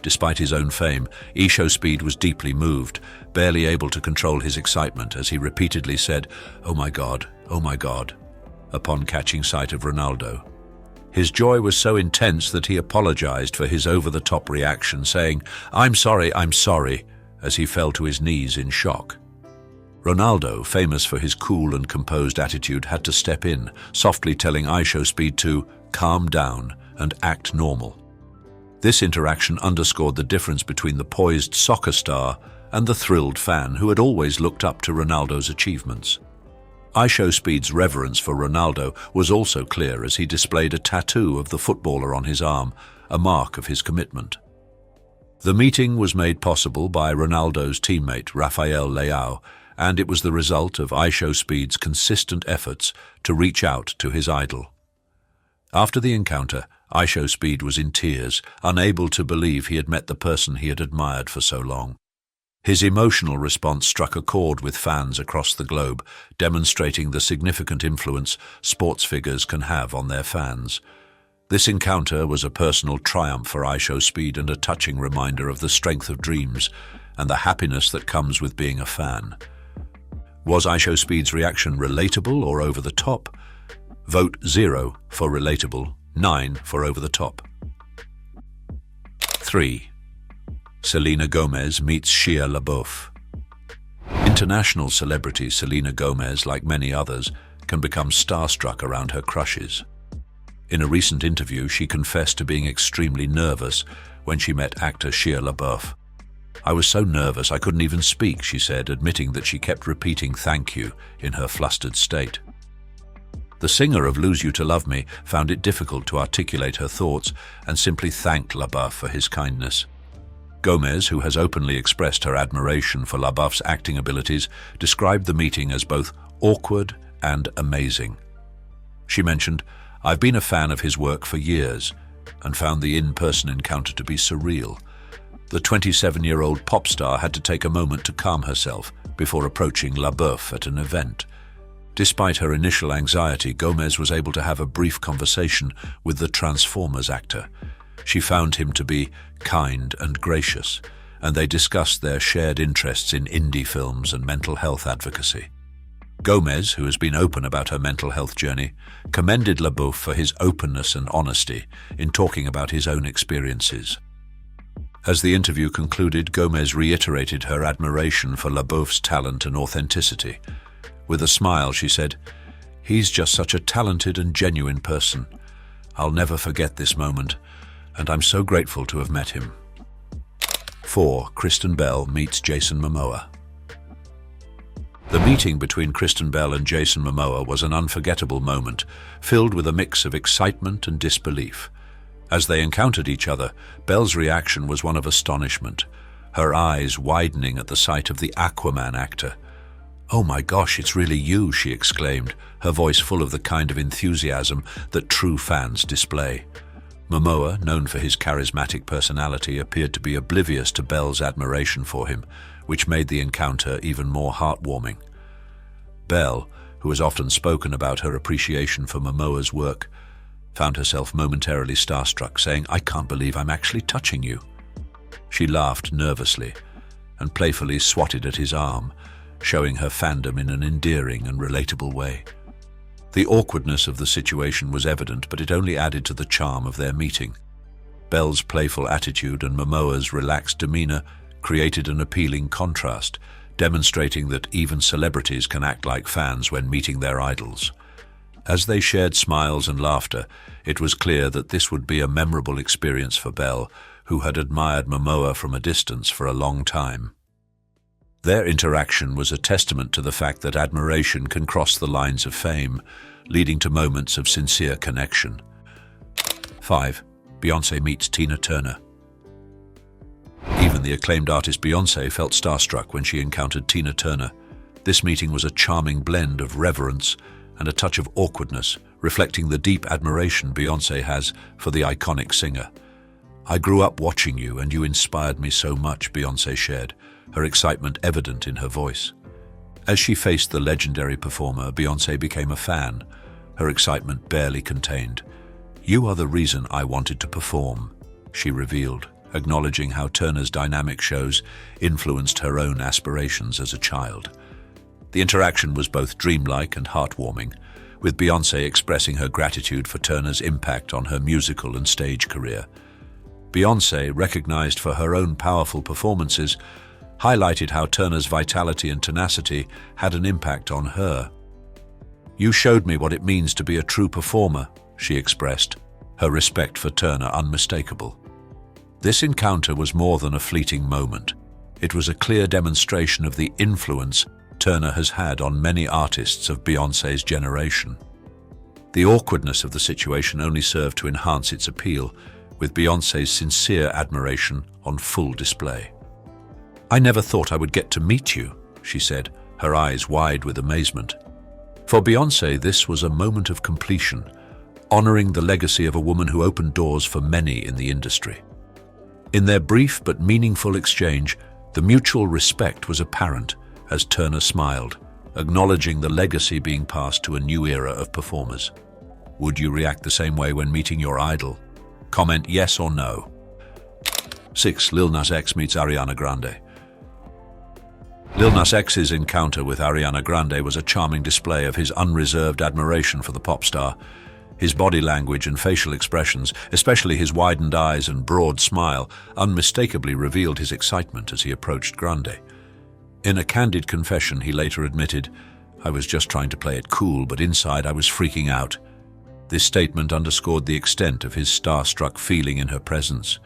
Despite his own fame, IShowSpeed was deeply moved, barely able to control his excitement as he repeatedly said, "Oh my God, oh my God," upon catching sight of Ronaldo. His joy was so intense that he apologized for his over-the-top reaction, saying, I'm sorry," as he fell to his knees in shock. Ronaldo, famous for his cool and composed attitude, had to step in, softly telling IShowSpeed to calm down and act normal. This interaction underscored the difference between the poised soccer star and the thrilled fan who had always looked up to Ronaldo's achievements. IShowSpeed's reverence for Ronaldo was also clear as he displayed a tattoo of the footballer on his arm, a mark of his commitment. The meeting was made possible by Ronaldo's teammate Rafael Leao, and it was the result of IShowSpeed's consistent efforts to reach out to his idol. After the encounter, IShowSpeed was in tears, unable to believe he had met the person he had admired for so long. His emotional response struck a chord with fans across the globe, demonstrating the significant influence sports figures can have on their fans. This encounter was a personal triumph for IShowSpeed and a touching reminder of the strength of dreams and the happiness that comes with being a fan. Was IShowSpeed's reaction relatable or over the top? Vote 0 for relatable, 9 for over the top. 3. Selena Gomez meets Shia LaBeouf. International celebrity Selena Gomez, like many others, can become starstruck around her crushes. In a recent interview, she confessed to being extremely nervous when she met actor Shia LaBeouf. "I was so nervous I couldn't even speak," she said, admitting that she kept repeating "thank you" in her flustered state. The singer of Lose You to Love Me found it difficult to articulate her thoughts and simply thanked LaBeouf for his kindness. Gomez, who has openly expressed her admiration for LaBeouf's acting abilities, described the meeting as both awkward and amazing. She mentioned, "I've been a fan of his work for years and found the in-person encounter to be surreal." The 27-year-old pop star had to take a moment to calm herself before approaching LaBeouf at an event. Despite her initial anxiety, Gomez was able to have a brief conversation with the Transformers actor. She found him to be kind and gracious, and they discussed their shared interests in indie films and mental health advocacy. Gomez, who has been open about her mental health journey, commended LaBeouf for his openness and honesty in talking about his own experiences. As the interview concluded, Gomez reiterated her admiration for LaBeouf's talent and authenticity. With a smile, she said, "He's just such a talented and genuine person. I'll never forget this moment, and I'm so grateful to have met him." 4. Kristen Bell meets Jason Momoa. The meeting between Kristen Bell and Jason Momoa was an unforgettable moment, filled with a mix of excitement and disbelief. As they encountered each other, Bell's reaction was one of astonishment, her eyes widening at the sight of the Aquaman actor. "Oh my gosh, it's really you," she exclaimed, her voice full of the kind of enthusiasm that true fans display. Momoa, known for his charismatic personality, appeared to be oblivious to Bell's admiration for him, which made the encounter even more heartwarming. Bell, who has often spoken about her appreciation for Momoa's work, found herself momentarily starstruck, saying, "I can't believe I'm actually touching you." She laughed nervously and playfully swatted at his arm, showing her fandom in an endearing and relatable way. The awkwardness of the situation was evident, but it only added to the charm of their meeting. Bell's playful attitude and Momoa's relaxed demeanor created an appealing contrast, demonstrating that even celebrities can act like fans when meeting their idols. As they shared smiles and laughter, it was clear that this would be a memorable experience for Bell, who had admired Momoa from a distance for a long time. Their interaction was a testament to the fact that admiration can cross the lines of fame, leading to moments of sincere connection. 5. Beyoncé meets Tina Turner. Even the acclaimed artist Beyoncé felt starstruck when she encountered Tina Turner. This meeting was a charming blend of reverence and a touch of awkwardness, reflecting the deep admiration Beyoncé has for the iconic singer. "I grew up watching you and you inspired me so much," Beyoncé shared, her excitement evident in her voice. As she faced the legendary performer, Beyoncé became a fan, her excitement barely contained. "You are the reason I wanted to perform," she revealed, acknowledging how Turner's dynamic shows influenced her own aspirations as a child. The interaction was both dreamlike and heartwarming, with Beyoncé expressing her gratitude for Turner's impact on her musical and stage career. Beyoncé, recognized for her own powerful performances, highlighted how Turner's vitality and tenacity had an impact on her. "You showed me what it means to be a true performer," she expressed, her respect for Turner unmistakable. This encounter was more than a fleeting moment. It was a clear demonstration of the influence Turner has had on many artists of Beyoncé's generation. The awkwardness of the situation only served to enhance its appeal, with Beyoncé's sincere admiration on full display. "I never thought I would get to meet you," she said, her eyes wide with amazement. For Beyoncé, this was a moment of completion, honoring the legacy of a woman who opened doors for many in the industry. In their brief but meaningful exchange, the mutual respect was apparent as Turner smiled, acknowledging the legacy being passed to a new era of performers. Would you react the same way when meeting your idol? Comment yes or no. 6. Lil Nas X meets Ariana Grande. Lil Nas X's encounter with Ariana Grande was a charming display of his unreserved admiration for the pop star. His body language and facial expressions, especially his widened eyes and broad smile, unmistakably revealed his excitement as he approached Grande. In a candid confession, he later admitted, "I was just trying to play it cool, but inside I was freaking out." This statement underscored the extent of his starstruck feeling in her presence.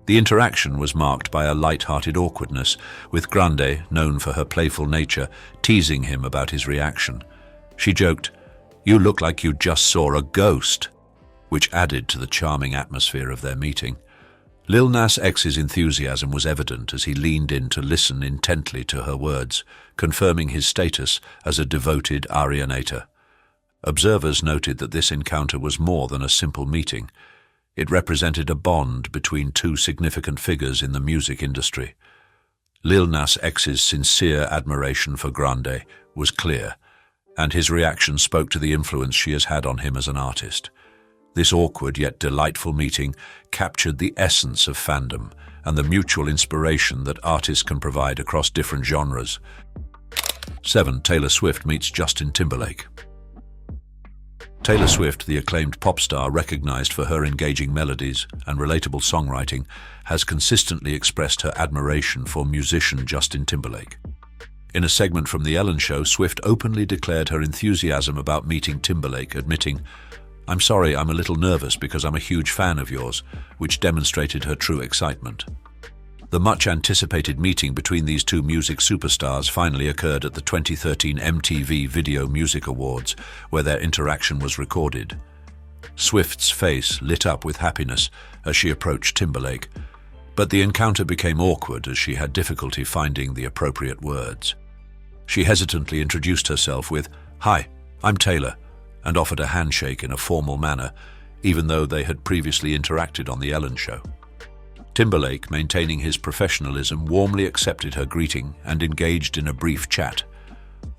The interaction was marked by a light-hearted awkwardness, with Grande, known for her playful nature, teasing him about his reaction. She joked, "You look like you just saw a ghost," which added to the charming atmosphere of their meeting. Lil Nas X's enthusiasm was evident as he leaned in to listen intently to her words, confirming his status as a devoted Arianator. Observers noted that this encounter was more than a simple meeting. It represented a bond between two significant figures in the music industry. Lil Nas X's sincere admiration for Grande was clear, and his reaction spoke to the influence she has had on him as an artist. This awkward yet delightful meeting captured the essence of fandom and the mutual inspiration that artists can provide across different genres. 7. Taylor Swift meets Justin Timberlake. Taylor Swift, the acclaimed pop star recognized for her engaging melodies and relatable songwriting, has consistently expressed her admiration for musician Justin Timberlake. In a segment from The Ellen Show, Swift openly declared her enthusiasm about meeting Timberlake, admitting, "I'm sorry, I'm a little nervous because I'm a huge fan of yours," which demonstrated her true excitement. The much-anticipated meeting between these two music superstars finally occurred at the 2013 MTV Video Music Awards, where their interaction was recorded. Swift's face lit up with happiness as she approached Timberlake, but the encounter became awkward as she had difficulty finding the appropriate words. She hesitantly introduced herself with, "Hi, I'm Taylor," and offered a handshake in a formal manner, even though they had previously interacted on The Ellen Show. Timberlake, maintaining his professionalism, warmly accepted her greeting and engaged in a brief chat,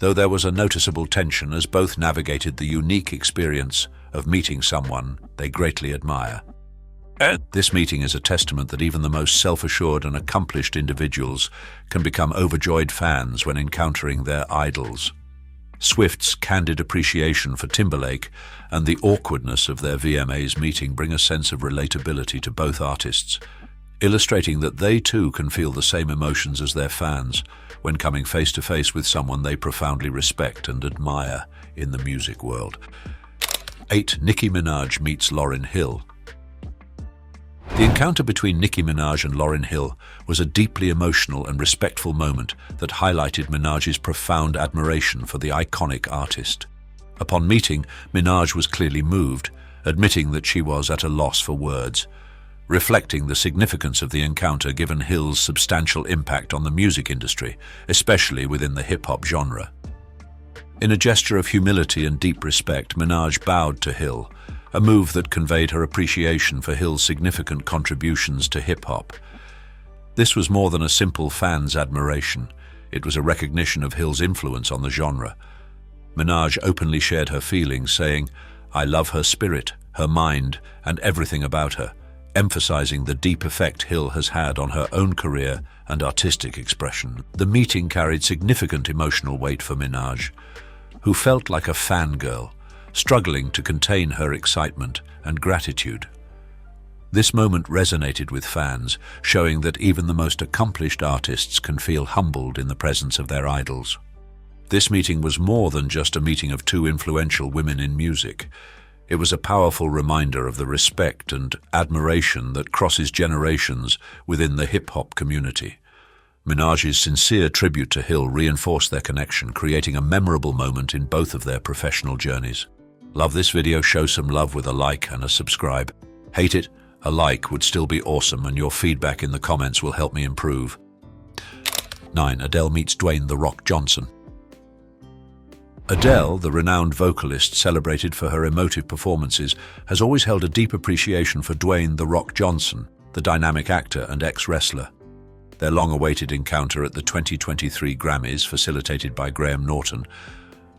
though there was a noticeable tension as both navigated the unique experience of meeting someone they greatly admire. This meeting is a testament that even the most self-assured and accomplished individuals can become overjoyed fans when encountering their idols. Swift's candid appreciation for Timberlake and the awkwardness of their VMAs meeting bring a sense of relatability to both artists, illustrating that they too can feel the same emotions as their fans when coming face-to-face with someone they profoundly respect and admire in the music world. 8. Nicki Minaj meets Lauryn Hill. The encounter between Nicki Minaj and Lauryn Hill was a deeply emotional and respectful moment that highlighted Minaj's profound admiration for the iconic artist. Upon meeting, Minaj was clearly moved, admitting that she was at a loss for words, reflecting the significance of the encounter given Hill's substantial impact on the music industry, especially within the hip-hop genre. In a gesture of humility and deep respect, Minaj bowed to Hill, a move that conveyed her appreciation for Hill's significant contributions to hip-hop. This was more than a simple fan's admiration. It was a recognition of Hill's influence on the genre. Minaj openly shared her feelings, saying, "I love her spirit, her mind, and everything about her," emphasizing the deep effect Hill has had on her own career and artistic expression. The meeting carried significant emotional weight for Minaj, who felt like a fangirl, struggling to contain her excitement and gratitude. This moment resonated with fans, showing that even the most accomplished artists can feel humbled in the presence of their idols. This meeting was more than just a meeting of two influential women in music. It was a powerful reminder of the respect and admiration that crosses generations within the hip-hop community. Minaj's sincere tribute to Hill reinforced their connection, creating a memorable moment in both of their professional journeys. Love this video? Show some love with a like and a subscribe. Hate it? A like would still be awesome, and your feedback in the comments will help me improve. 9. Adele meets Dwayne "The Rock" Johnson. Adele, the renowned vocalist celebrated for her emotive performances, has always held a deep appreciation for Dwayne "The Rock" Johnson, the dynamic actor and ex-wrestler. Their long-awaited encounter at the 2023 Grammys, facilitated by Graham Norton,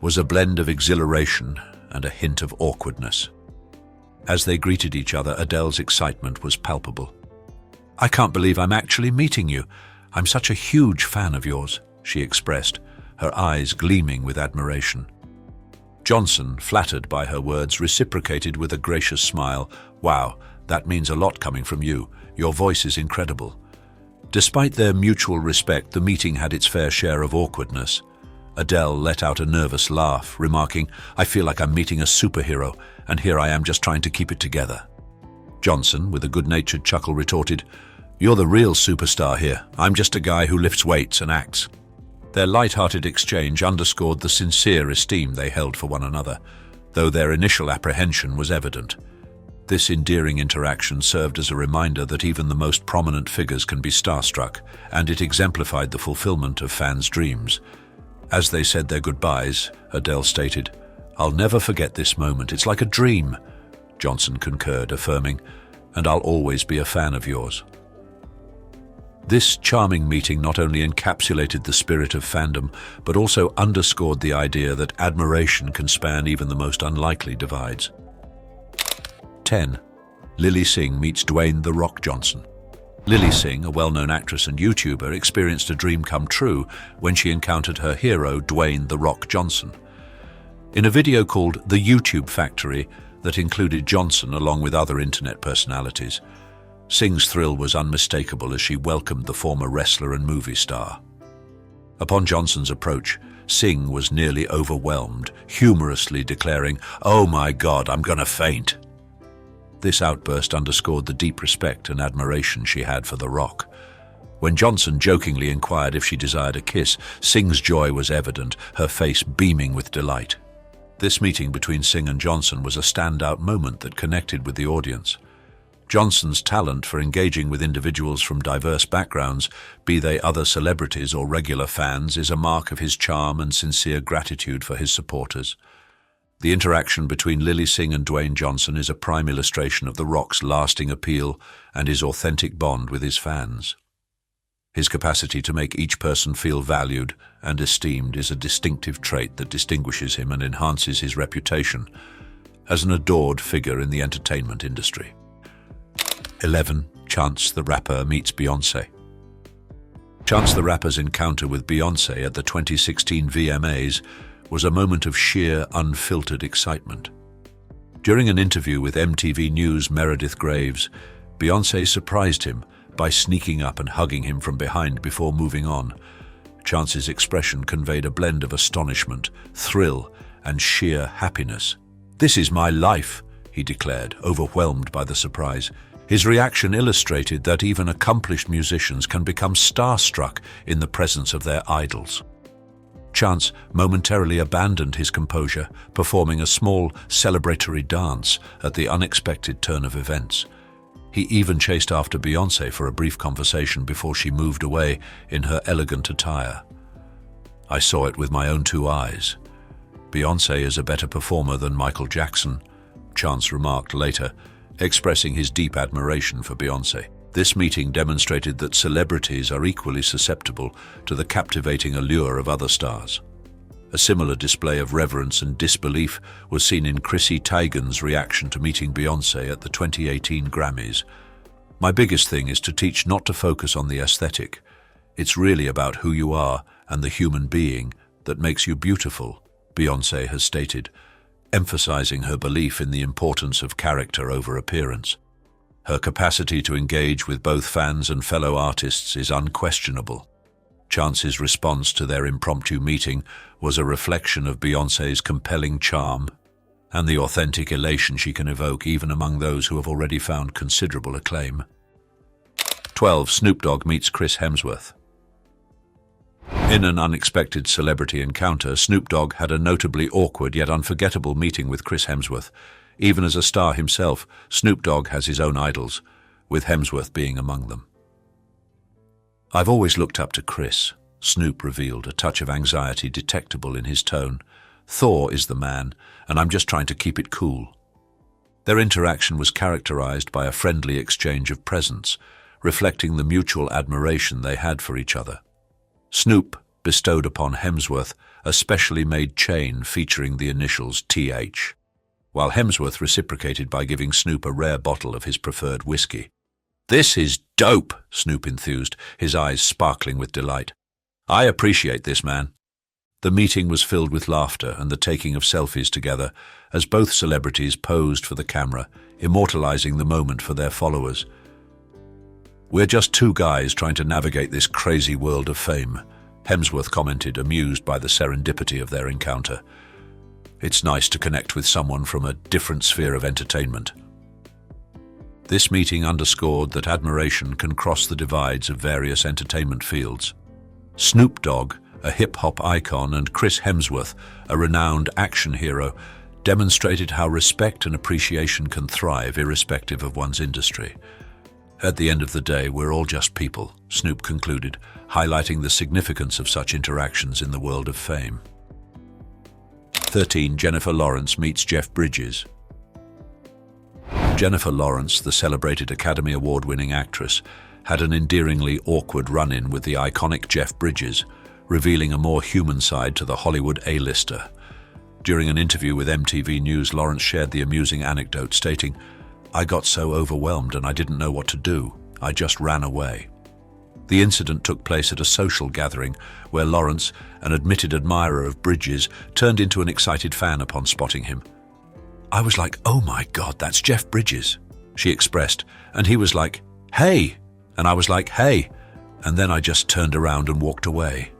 was a blend of exhilaration and a hint of awkwardness. As they greeted each other, Adele's excitement was palpable. "I can't believe I'm actually meeting you. I'm such a huge fan of yours," she expressed, her eyes gleaming with admiration. Johnson, flattered by her words, reciprocated with a gracious smile. "Wow, that means a lot coming from you. Your voice is incredible." Despite their mutual respect, the meeting had its fair share of awkwardness. Adele let out a nervous laugh, remarking, "I feel like I'm meeting a superhero, and here I am just trying to keep it together." Johnson, with a good-natured chuckle, retorted, "You're the real superstar here. I'm just a guy who lifts weights and acts." Their light-hearted exchange underscored the sincere esteem they held for one another, though their initial apprehension was evident. This endearing interaction served as a reminder that even the most prominent figures can be starstruck, and it exemplified the fulfillment of fans' dreams. As they said their goodbyes, Adele stated, "I'll never forget this moment. It's like a dream." Johnson concurred, affirming, "And I'll always be a fan of yours." This charming meeting not only encapsulated the spirit of fandom, but also underscored the idea that admiration can span even the most unlikely divides. 10. Lily Singh meets Dwayne "The Rock" Johnson. Lily Singh, a well-known actress and YouTuber, experienced a dream come true when she encountered her hero, Dwayne "The Rock" Johnson. In a video called The YouTube Factory that included Johnson along with other internet personalities, Singh's thrill was unmistakable as she welcomed the former wrestler and movie star. Upon Johnson's approach, Singh was nearly overwhelmed, humorously declaring, "Oh my God, I'm gonna faint." This outburst underscored the deep respect and admiration she had for The Rock. When Johnson jokingly inquired if she desired a kiss, Singh's joy was evident, her face beaming with delight. This meeting between Singh and Johnson was a standout moment that connected with the audience. Johnson's talent for engaging with individuals from diverse backgrounds, be they other celebrities or regular fans, is a mark of his charm and sincere gratitude for his supporters. The interaction between Lily Singh and Dwayne Johnson is a prime illustration of The Rock's lasting appeal and his authentic bond with his fans. His capacity to make each person feel valued and esteemed is a distinctive trait that distinguishes him and enhances his reputation as an adored figure in the entertainment industry. 11. Chance the Rapper meets Beyoncé. Chance the Rapper's encounter with Beyoncé at the 2016 VMAs was a moment of sheer, unfiltered excitement. During an interview with MTV News' Meredith Graves, Beyoncé surprised him by sneaking up and hugging him from behind before moving on. Chance's expression conveyed a blend of astonishment, thrill, and sheer happiness. "This is my life," he declared, overwhelmed by the surprise. His reaction illustrated that even accomplished musicians can become starstruck in the presence of their idols. Chance momentarily abandoned his composure, performing a small celebratory dance at the unexpected turn of events. He even chased after Beyoncé for a brief conversation before she moved away in her elegant attire. "I saw it with my own two eyes. Beyoncé is a better performer than Michael Jackson," Chance remarked later, expressing his deep admiration for Beyoncé. This meeting demonstrated that celebrities are equally susceptible to the captivating allure of other stars. A similar display of reverence and disbelief was seen in Chrissy Teigen's reaction to meeting Beyoncé at the 2018 Grammys. "My biggest thing is to teach not to focus on the aesthetic. It's really about who you are and the human being that makes you beautiful," Beyoncé has stated, emphasizing her belief in the importance of character over appearance. Her capacity to engage with both fans and fellow artists is unquestionable. Chance's response to their impromptu meeting was a reflection of Beyoncé's compelling charm and the authentic elation she can evoke even among those who have already found considerable acclaim. 12. Snoop Dogg meets Chris Hemsworth. In an unexpected celebrity encounter, Snoop Dogg had a notably awkward yet unforgettable meeting with Chris Hemsworth. Even as a star himself, Snoop Dogg has his own idols, with Hemsworth being among them. "I've always looked up to Chris," Snoop revealed, a touch of anxiety detectable in his tone. "Thor is the man, and I'm just trying to keep it cool." Their interaction was characterized by a friendly exchange of presents, reflecting the mutual admiration they had for each other. Snoop bestowed upon Hemsworth a specially made chain featuring the initials TH, while Hemsworth reciprocated by giving Snoop a rare bottle of his preferred whiskey. "This is dope," Snoop enthused, his eyes sparkling with delight. "I appreciate this, man." The meeting was filled with laughter and the taking of selfies together, as both celebrities posed for the camera, immortalizing the moment for their followers. "We're just two guys trying to navigate this crazy world of fame," Hemsworth commented, amused by the serendipity of their encounter. "It's nice to connect with someone from a different sphere of entertainment." This meeting underscored that admiration can cross the divides of various entertainment fields. Snoop Dogg, a hip-hop icon, and Chris Hemsworth, a renowned action hero, demonstrated how respect and appreciation can thrive irrespective of one's industry. "At the end of the day, we're all just people," Snoop concluded, highlighting the significance of such interactions in the world of fame. 13. Jennifer Lawrence meets Jeff Bridges. Jennifer Lawrence, the celebrated Academy Award-winning actress, had an endearingly awkward run-in with the iconic Jeff Bridges, revealing a more human side to the Hollywood A-lister. During an interview with MTV News, Lawrence shared the amusing anecdote, stating, "I got so overwhelmed and I didn't know what to do. I just ran away." The incident took place at a social gathering where Lawrence, an admitted admirer of Bridges, turned into an excited fan upon spotting him. "I was like, oh my God, that's Jeff Bridges," she expressed, and he was like, "Hey," and I was like, "Hey," and then I just turned around and walked away.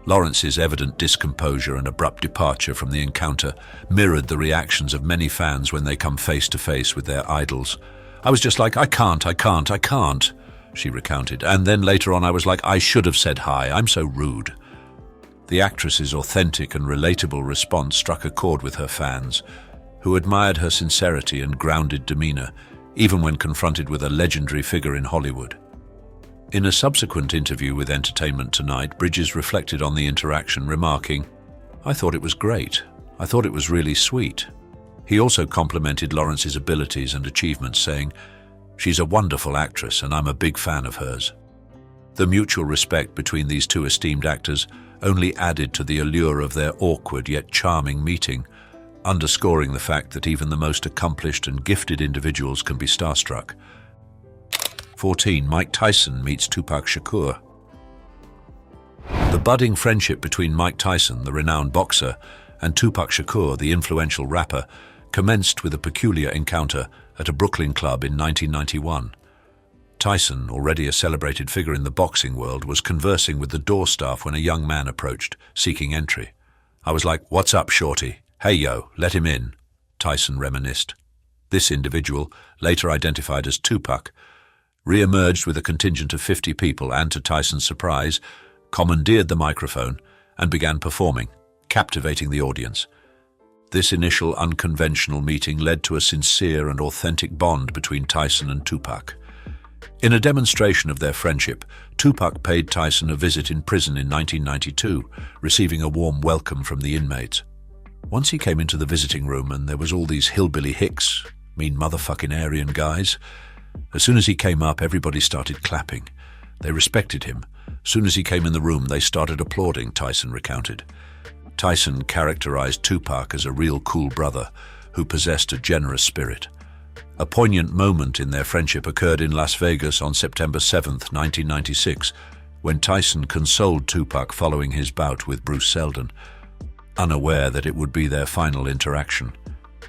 Lawrence's evident discomposure and abrupt departure from the encounter mirrored the reactions of many fans when they come face to face with their idols. "I was just like, I can't," she recounted. "And then later on I was like, I should have said hi, I'm so rude." The actress's authentic and relatable response struck a chord with her fans, who admired her sincerity and grounded demeanor, even when confronted with a legendary figure in Hollywood. In a subsequent interview with Entertainment Tonight, Bridges reflected on the interaction, remarking, "I thought it was great. I thought it was really sweet." He also complimented Lawrence's abilities and achievements, saying, "She's a wonderful actress and I'm a big fan of hers." The mutual respect between these two esteemed actors only added to the allure of their awkward yet charming meeting, underscoring the fact that even the most accomplished and gifted individuals can be starstruck. 14. Mike Tyson meets Tupac Shakur. The budding friendship between Mike Tyson, the renowned boxer, and Tupac Shakur, the influential rapper, commenced with a peculiar encounter at a Brooklyn club in 1991. Tyson, already a celebrated figure in the boxing world, was conversing with the door staff when a young man approached, seeking entry. "I was like, 'What's up, shorty? Hey, yo, let him in,'" Tyson reminisced. This individual, later identified as Tupac, re-emerged with a contingent of 50 people and, to Tyson's surprise, commandeered the microphone and began performing, captivating the audience. This initial unconventional meeting led to a sincere and authentic bond between Tyson and Tupac. In a demonstration of their friendship, Tupac paid Tyson a visit in prison in 1992, receiving a warm welcome from the inmates. Once he came into the visiting room and there was all these hillbilly hicks, mean motherfucking Aryan guys. As soon as he came up, everybody started clapping. They respected him. As soon as he came in the room, they started applauding, Tyson recounted. Tyson characterized Tupac as a real cool brother who possessed a generous spirit. A poignant moment in their friendship occurred in Las Vegas on September 7, 1996, when Tyson consoled Tupac following his bout with Bruce Seldon, unaware that it would be their final interaction.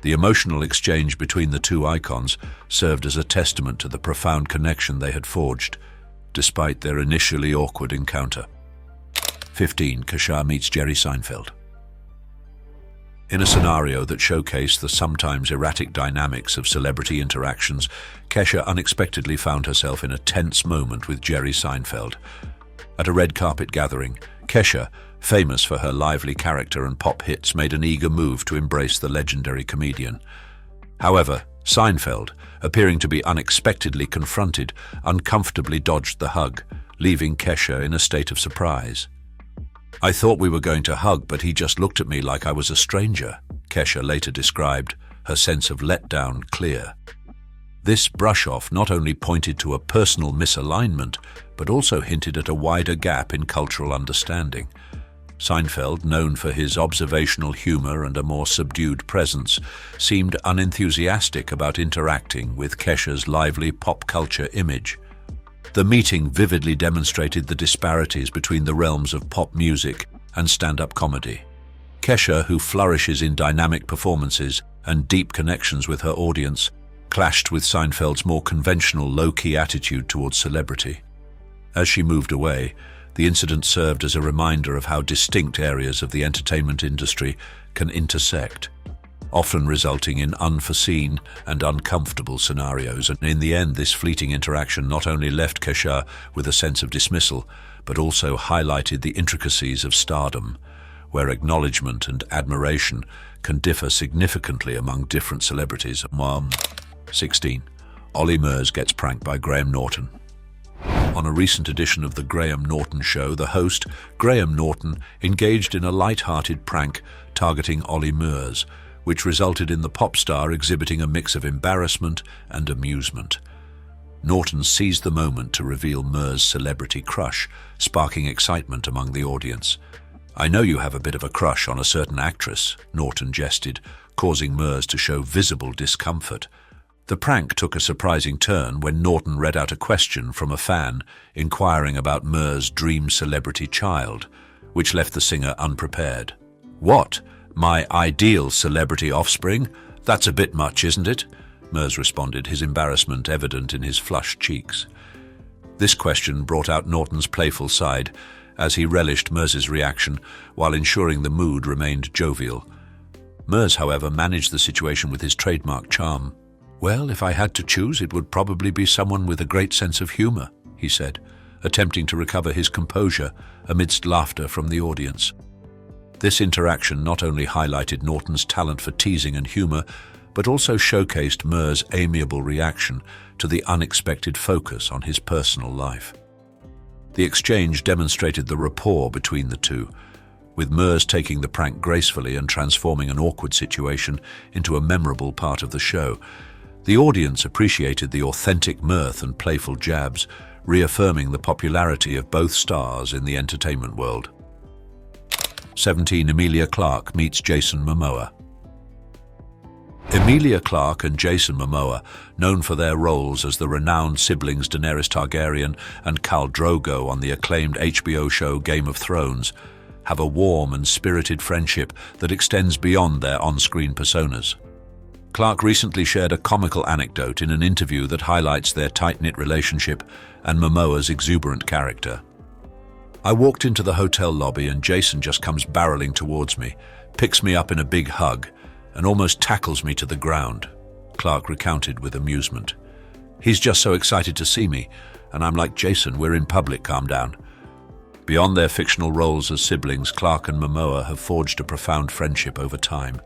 The emotional exchange between the two icons served as a testament to the profound connection they had forged, despite their initially awkward encounter. 15. Kesha meets Jerry Seinfeld. In a scenario that showcased the sometimes erratic dynamics of celebrity interactions, Kesha unexpectedly found herself in a tense moment with Jerry Seinfeld. At a red carpet gathering, Kesha, famous for her lively character and pop hits, made an eager move to embrace the legendary comedian. However, Seinfeld, appearing to be unexpectedly confronted, uncomfortably dodged the hug, leaving Kesha in a state of surprise. "I thought we were going to hug, but he just looked at me like I was a stranger," Kesha later described, her sense of letdown clear. This brush-off not only pointed to a personal misalignment, but also hinted at a wider gap in cultural understanding. Seinfeld, known for his observational humor and a more subdued presence, seemed unenthusiastic about interacting with Kesha's lively pop culture image. The meeting vividly demonstrated the disparities between the realms of pop music and stand-up comedy. Kesha, who flourishes in dynamic performances and deep connections with her audience, clashed with Seinfeld's more conventional low-key attitude towards celebrity. As she moved away, the incident served as a reminder of how distinct areas of the entertainment industry can intersect, often resulting in unforeseen and uncomfortable scenarios. And in the end, this fleeting interaction not only left Kesha with a sense of dismissal, but also highlighted the intricacies of stardom, where acknowledgement and admiration can differ significantly among different celebrities. 16. Ollie Murs gets pranked by Graham Norton. On a recent edition of The Graham Norton Show, the host, Graham Norton, engaged in a light-hearted prank targeting Ollie Murs, which resulted in the pop star exhibiting a mix of embarrassment and amusement. Norton seized the moment to reveal Murs' celebrity crush, sparking excitement among the audience. "I know you have a bit of a crush on a certain actress," Norton jested, causing Murs to show visible discomfort. The prank took a surprising turn when Norton read out a question from a fan inquiring about Murs' dream celebrity child, which left the singer unprepared. "What? My ideal celebrity offspring? That's a bit much, isn't it?" Murs responded, his embarrassment evident in his flushed cheeks. This question brought out Norton's playful side, as he relished Murs' reaction while ensuring the mood remained jovial. Murs, however, managed the situation with his trademark charm. "Well, if I had to choose, it would probably be someone with a great sense of humor," he said, attempting to recover his composure amidst laughter from the audience. This interaction not only highlighted Norton's talent for teasing and humor, but also showcased Murs' amiable reaction to the unexpected focus on his personal life. The exchange demonstrated the rapport between the two, with Murs taking the prank gracefully and transforming an awkward situation into a memorable part of the show. The audience appreciated the authentic mirth and playful jabs, reaffirming the popularity of both stars in the entertainment world. 17. Emilia Clarke meets Jason Momoa. Emilia Clarke and Jason Momoa, known for their roles as the renowned siblings Daenerys Targaryen and Khal Drogo on the acclaimed HBO show Game of Thrones, have a warm and spirited friendship that extends beyond their on-screen personas. Clarke recently shared a comical anecdote in an interview that highlights their tight-knit relationship and Momoa's exuberant character. "I walked into the hotel lobby and Jason just comes barreling towards me, picks me up in a big hug, and almost tackles me to the ground," Clarke recounted with amusement. "He's just so excited to see me, and I'm like, Jason, we're in public, calm down." Beyond their fictional roles as siblings, Clarke and Momoa have forged a profound friendship over time,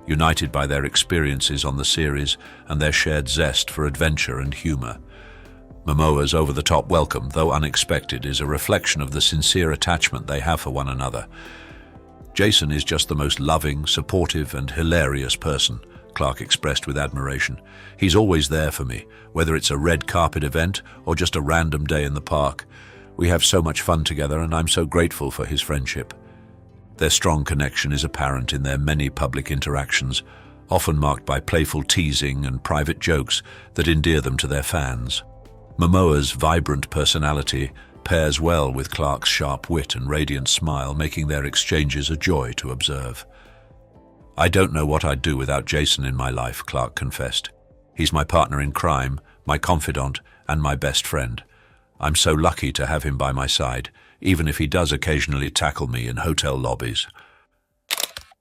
united by their experiences on the series and their shared zest for adventure and humor. Momoa's over-the-top welcome, though unexpected, is a reflection of the sincere attachment they have for one another. "Jason is just the most loving, supportive, and hilarious person," Clarke expressed with admiration. "He's always there for me, whether it's a red carpet event or just a random day in the park. We have so much fun together, and I'm so grateful for his friendship." Their strong connection is apparent in their many public interactions, often marked by playful teasing and private jokes that endear them to their fans. Momoa's vibrant personality pairs well with Clarke's sharp wit and radiant smile, making their exchanges a joy to observe. "I don't know what I'd do without Jason in my life," Clarke confessed. "He's my partner in crime, my confidant, and my best friend. I'm so lucky to have him by my side, even if he does occasionally tackle me in hotel lobbies."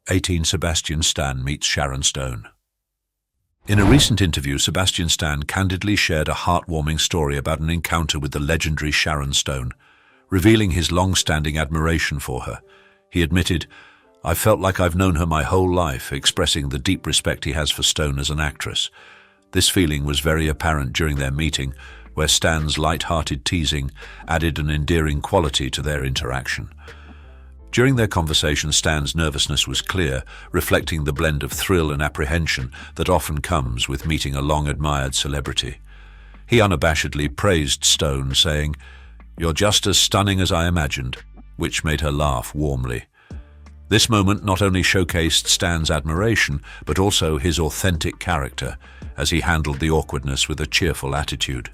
18. Sebastian Stan meets Sharon Stone. In a recent interview, Sebastian Stan candidly shared a heartwarming story about an encounter with the legendary Sharon Stone, revealing his long-standing admiration for her. He admitted, "I felt like I've known her my whole life," expressing the deep respect he has for Stone as an actress. This feeling was very apparent during their meeting, where Stan's light-hearted teasing added an endearing quality to their interaction. During their conversation, Stan's nervousness was clear, reflecting the blend of thrill and apprehension that often comes with meeting a long-admired celebrity. He unabashedly praised Stone, saying, "You're just as stunning as I imagined," which made her laugh warmly. This moment not only showcased Stan's admiration, but also his authentic character, as he handled the awkwardness with a cheerful attitude.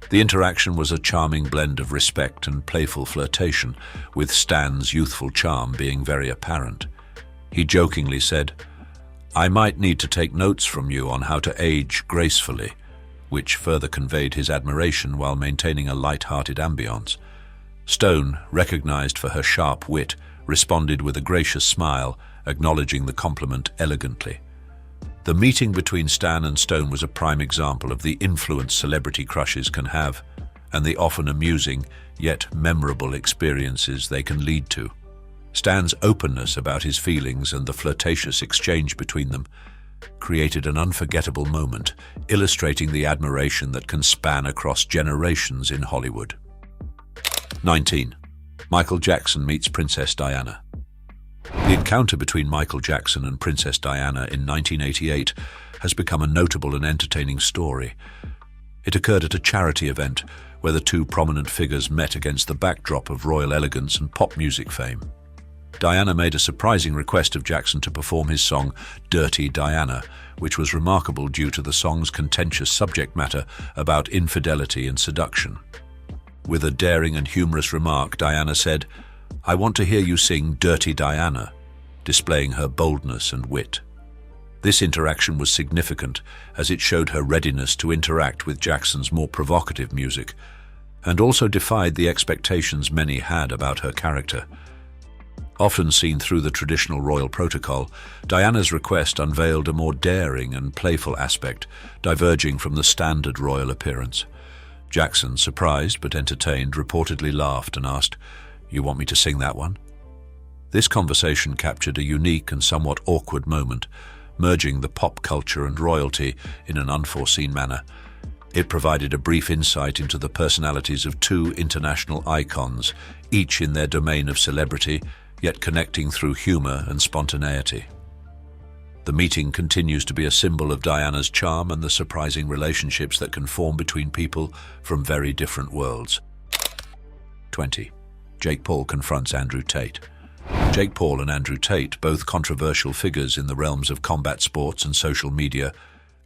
The interaction was a charming blend of respect and playful flirtation, with Stan's youthful charm being very apparent. He jokingly said, "I might need to take notes from you on how to age gracefully," which further conveyed his admiration while maintaining a light-hearted ambiance. Stone, recognized for her sharp wit, responded with a gracious smile, acknowledging the compliment elegantly. The meeting between Stan and Stone was a prime example of the influence celebrity crushes can have, and the often amusing, yet memorable experiences they can lead to. Stan's openness about his feelings and the flirtatious exchange between them created an unforgettable moment, illustrating the admiration that can span across generations in Hollywood. 19. Michael Jackson meets Princess Diana. The encounter between Michael Jackson and Princess Diana in 1988 has become a notable and entertaining story. It occurred at a charity event where the two prominent figures met against the backdrop of royal elegance and pop music fame. Diana made a surprising request of Jackson to perform his song Dirty Diana, which was remarkable due to the song's contentious subject matter about infidelity and seduction. With a daring and humorous remark, Diana said, "I want to hear you sing Dirty Diana," displaying her boldness and wit. This interaction was significant as it showed her readiness to interact with Jackson's more provocative music, and also defied the expectations many had about her character. Often seen through the traditional royal protocol, Diana's request unveiled a more daring and playful aspect, diverging from the standard royal appearance. Jackson, surprised but entertained, reportedly laughed and asked, "You want me to sing that one?" This conversation captured a unique and somewhat awkward moment, merging the pop culture and royalty in an unforeseen manner. It provided a brief insight into the personalities of two international icons, each in their domain of celebrity, yet connecting through humor and spontaneity. The meeting continues to be a symbol of Diana's charm and the surprising relationships that can form between people from very different worlds. 20. Jake Paul confronts Andrew Tate. Jake Paul and Andrew Tate, both controversial figures in the realms of combat sports and social media,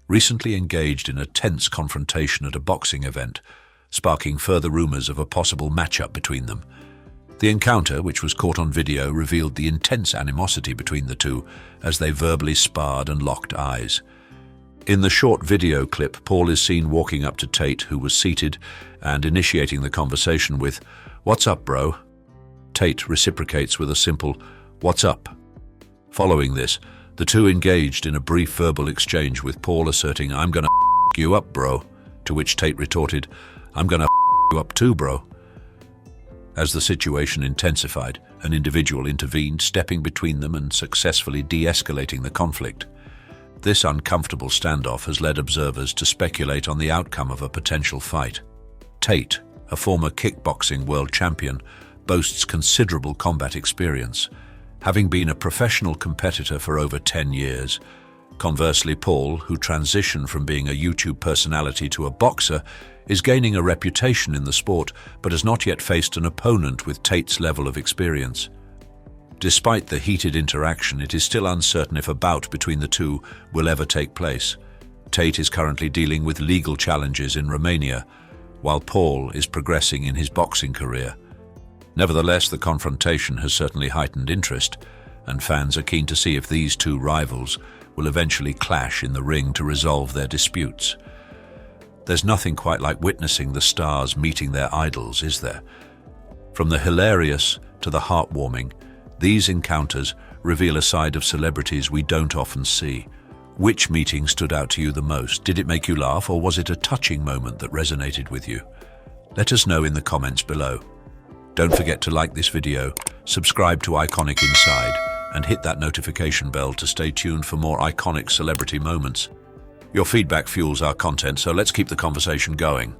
recently engaged in a tense confrontation at a boxing event, sparking further rumors of a possible matchup between them. The encounter, which was caught on video, revealed the intense animosity between the two as they verbally sparred and locked eyes. In the short video clip, Paul is seen walking up to Tate, who was seated, and initiating the conversation with, "What's up, bro?" Tate reciprocates with a simple, "What's up?" Following this, the two engaged in a brief verbal exchange, with Paul asserting, "I'm gonna you up, bro," to which Tate retorted, "I'm gonna you up too, bro." As the situation intensified, an individual intervened, stepping between them and successfully de-escalating the conflict. This uncomfortable standoff has led observers to speculate on the outcome of a potential fight. Tate, a former kickboxing world champion, boasts considerable combat experience, having been a professional competitor for over 10 years. Conversely, Paul, who transitioned from being a YouTube personality to a boxer, is gaining a reputation in the sport, but has not yet faced an opponent with Tate's level of experience. Despite the heated interaction, it is still uncertain if a bout between the two will ever take place. Tate is currently dealing with legal challenges in Romania, while Paul is progressing in his boxing career. Nevertheless, the confrontation has certainly heightened interest, and fans are keen to see if these two rivals will eventually clash in the ring to resolve their disputes. There's nothing quite like witnessing the stars meeting their idols, is there? From the hilarious to the heartwarming, these encounters reveal a side of celebrities we don't often see. Which meeting stood out to you the most? Did it make you laugh, or was it a touching moment that resonated with you? Let us know in the comments below. Don't forget to like this video, subscribe to Iconic Inside, and hit that notification bell to stay tuned for more iconic celebrity moments. Your feedback fuels our content, so let's keep the conversation going.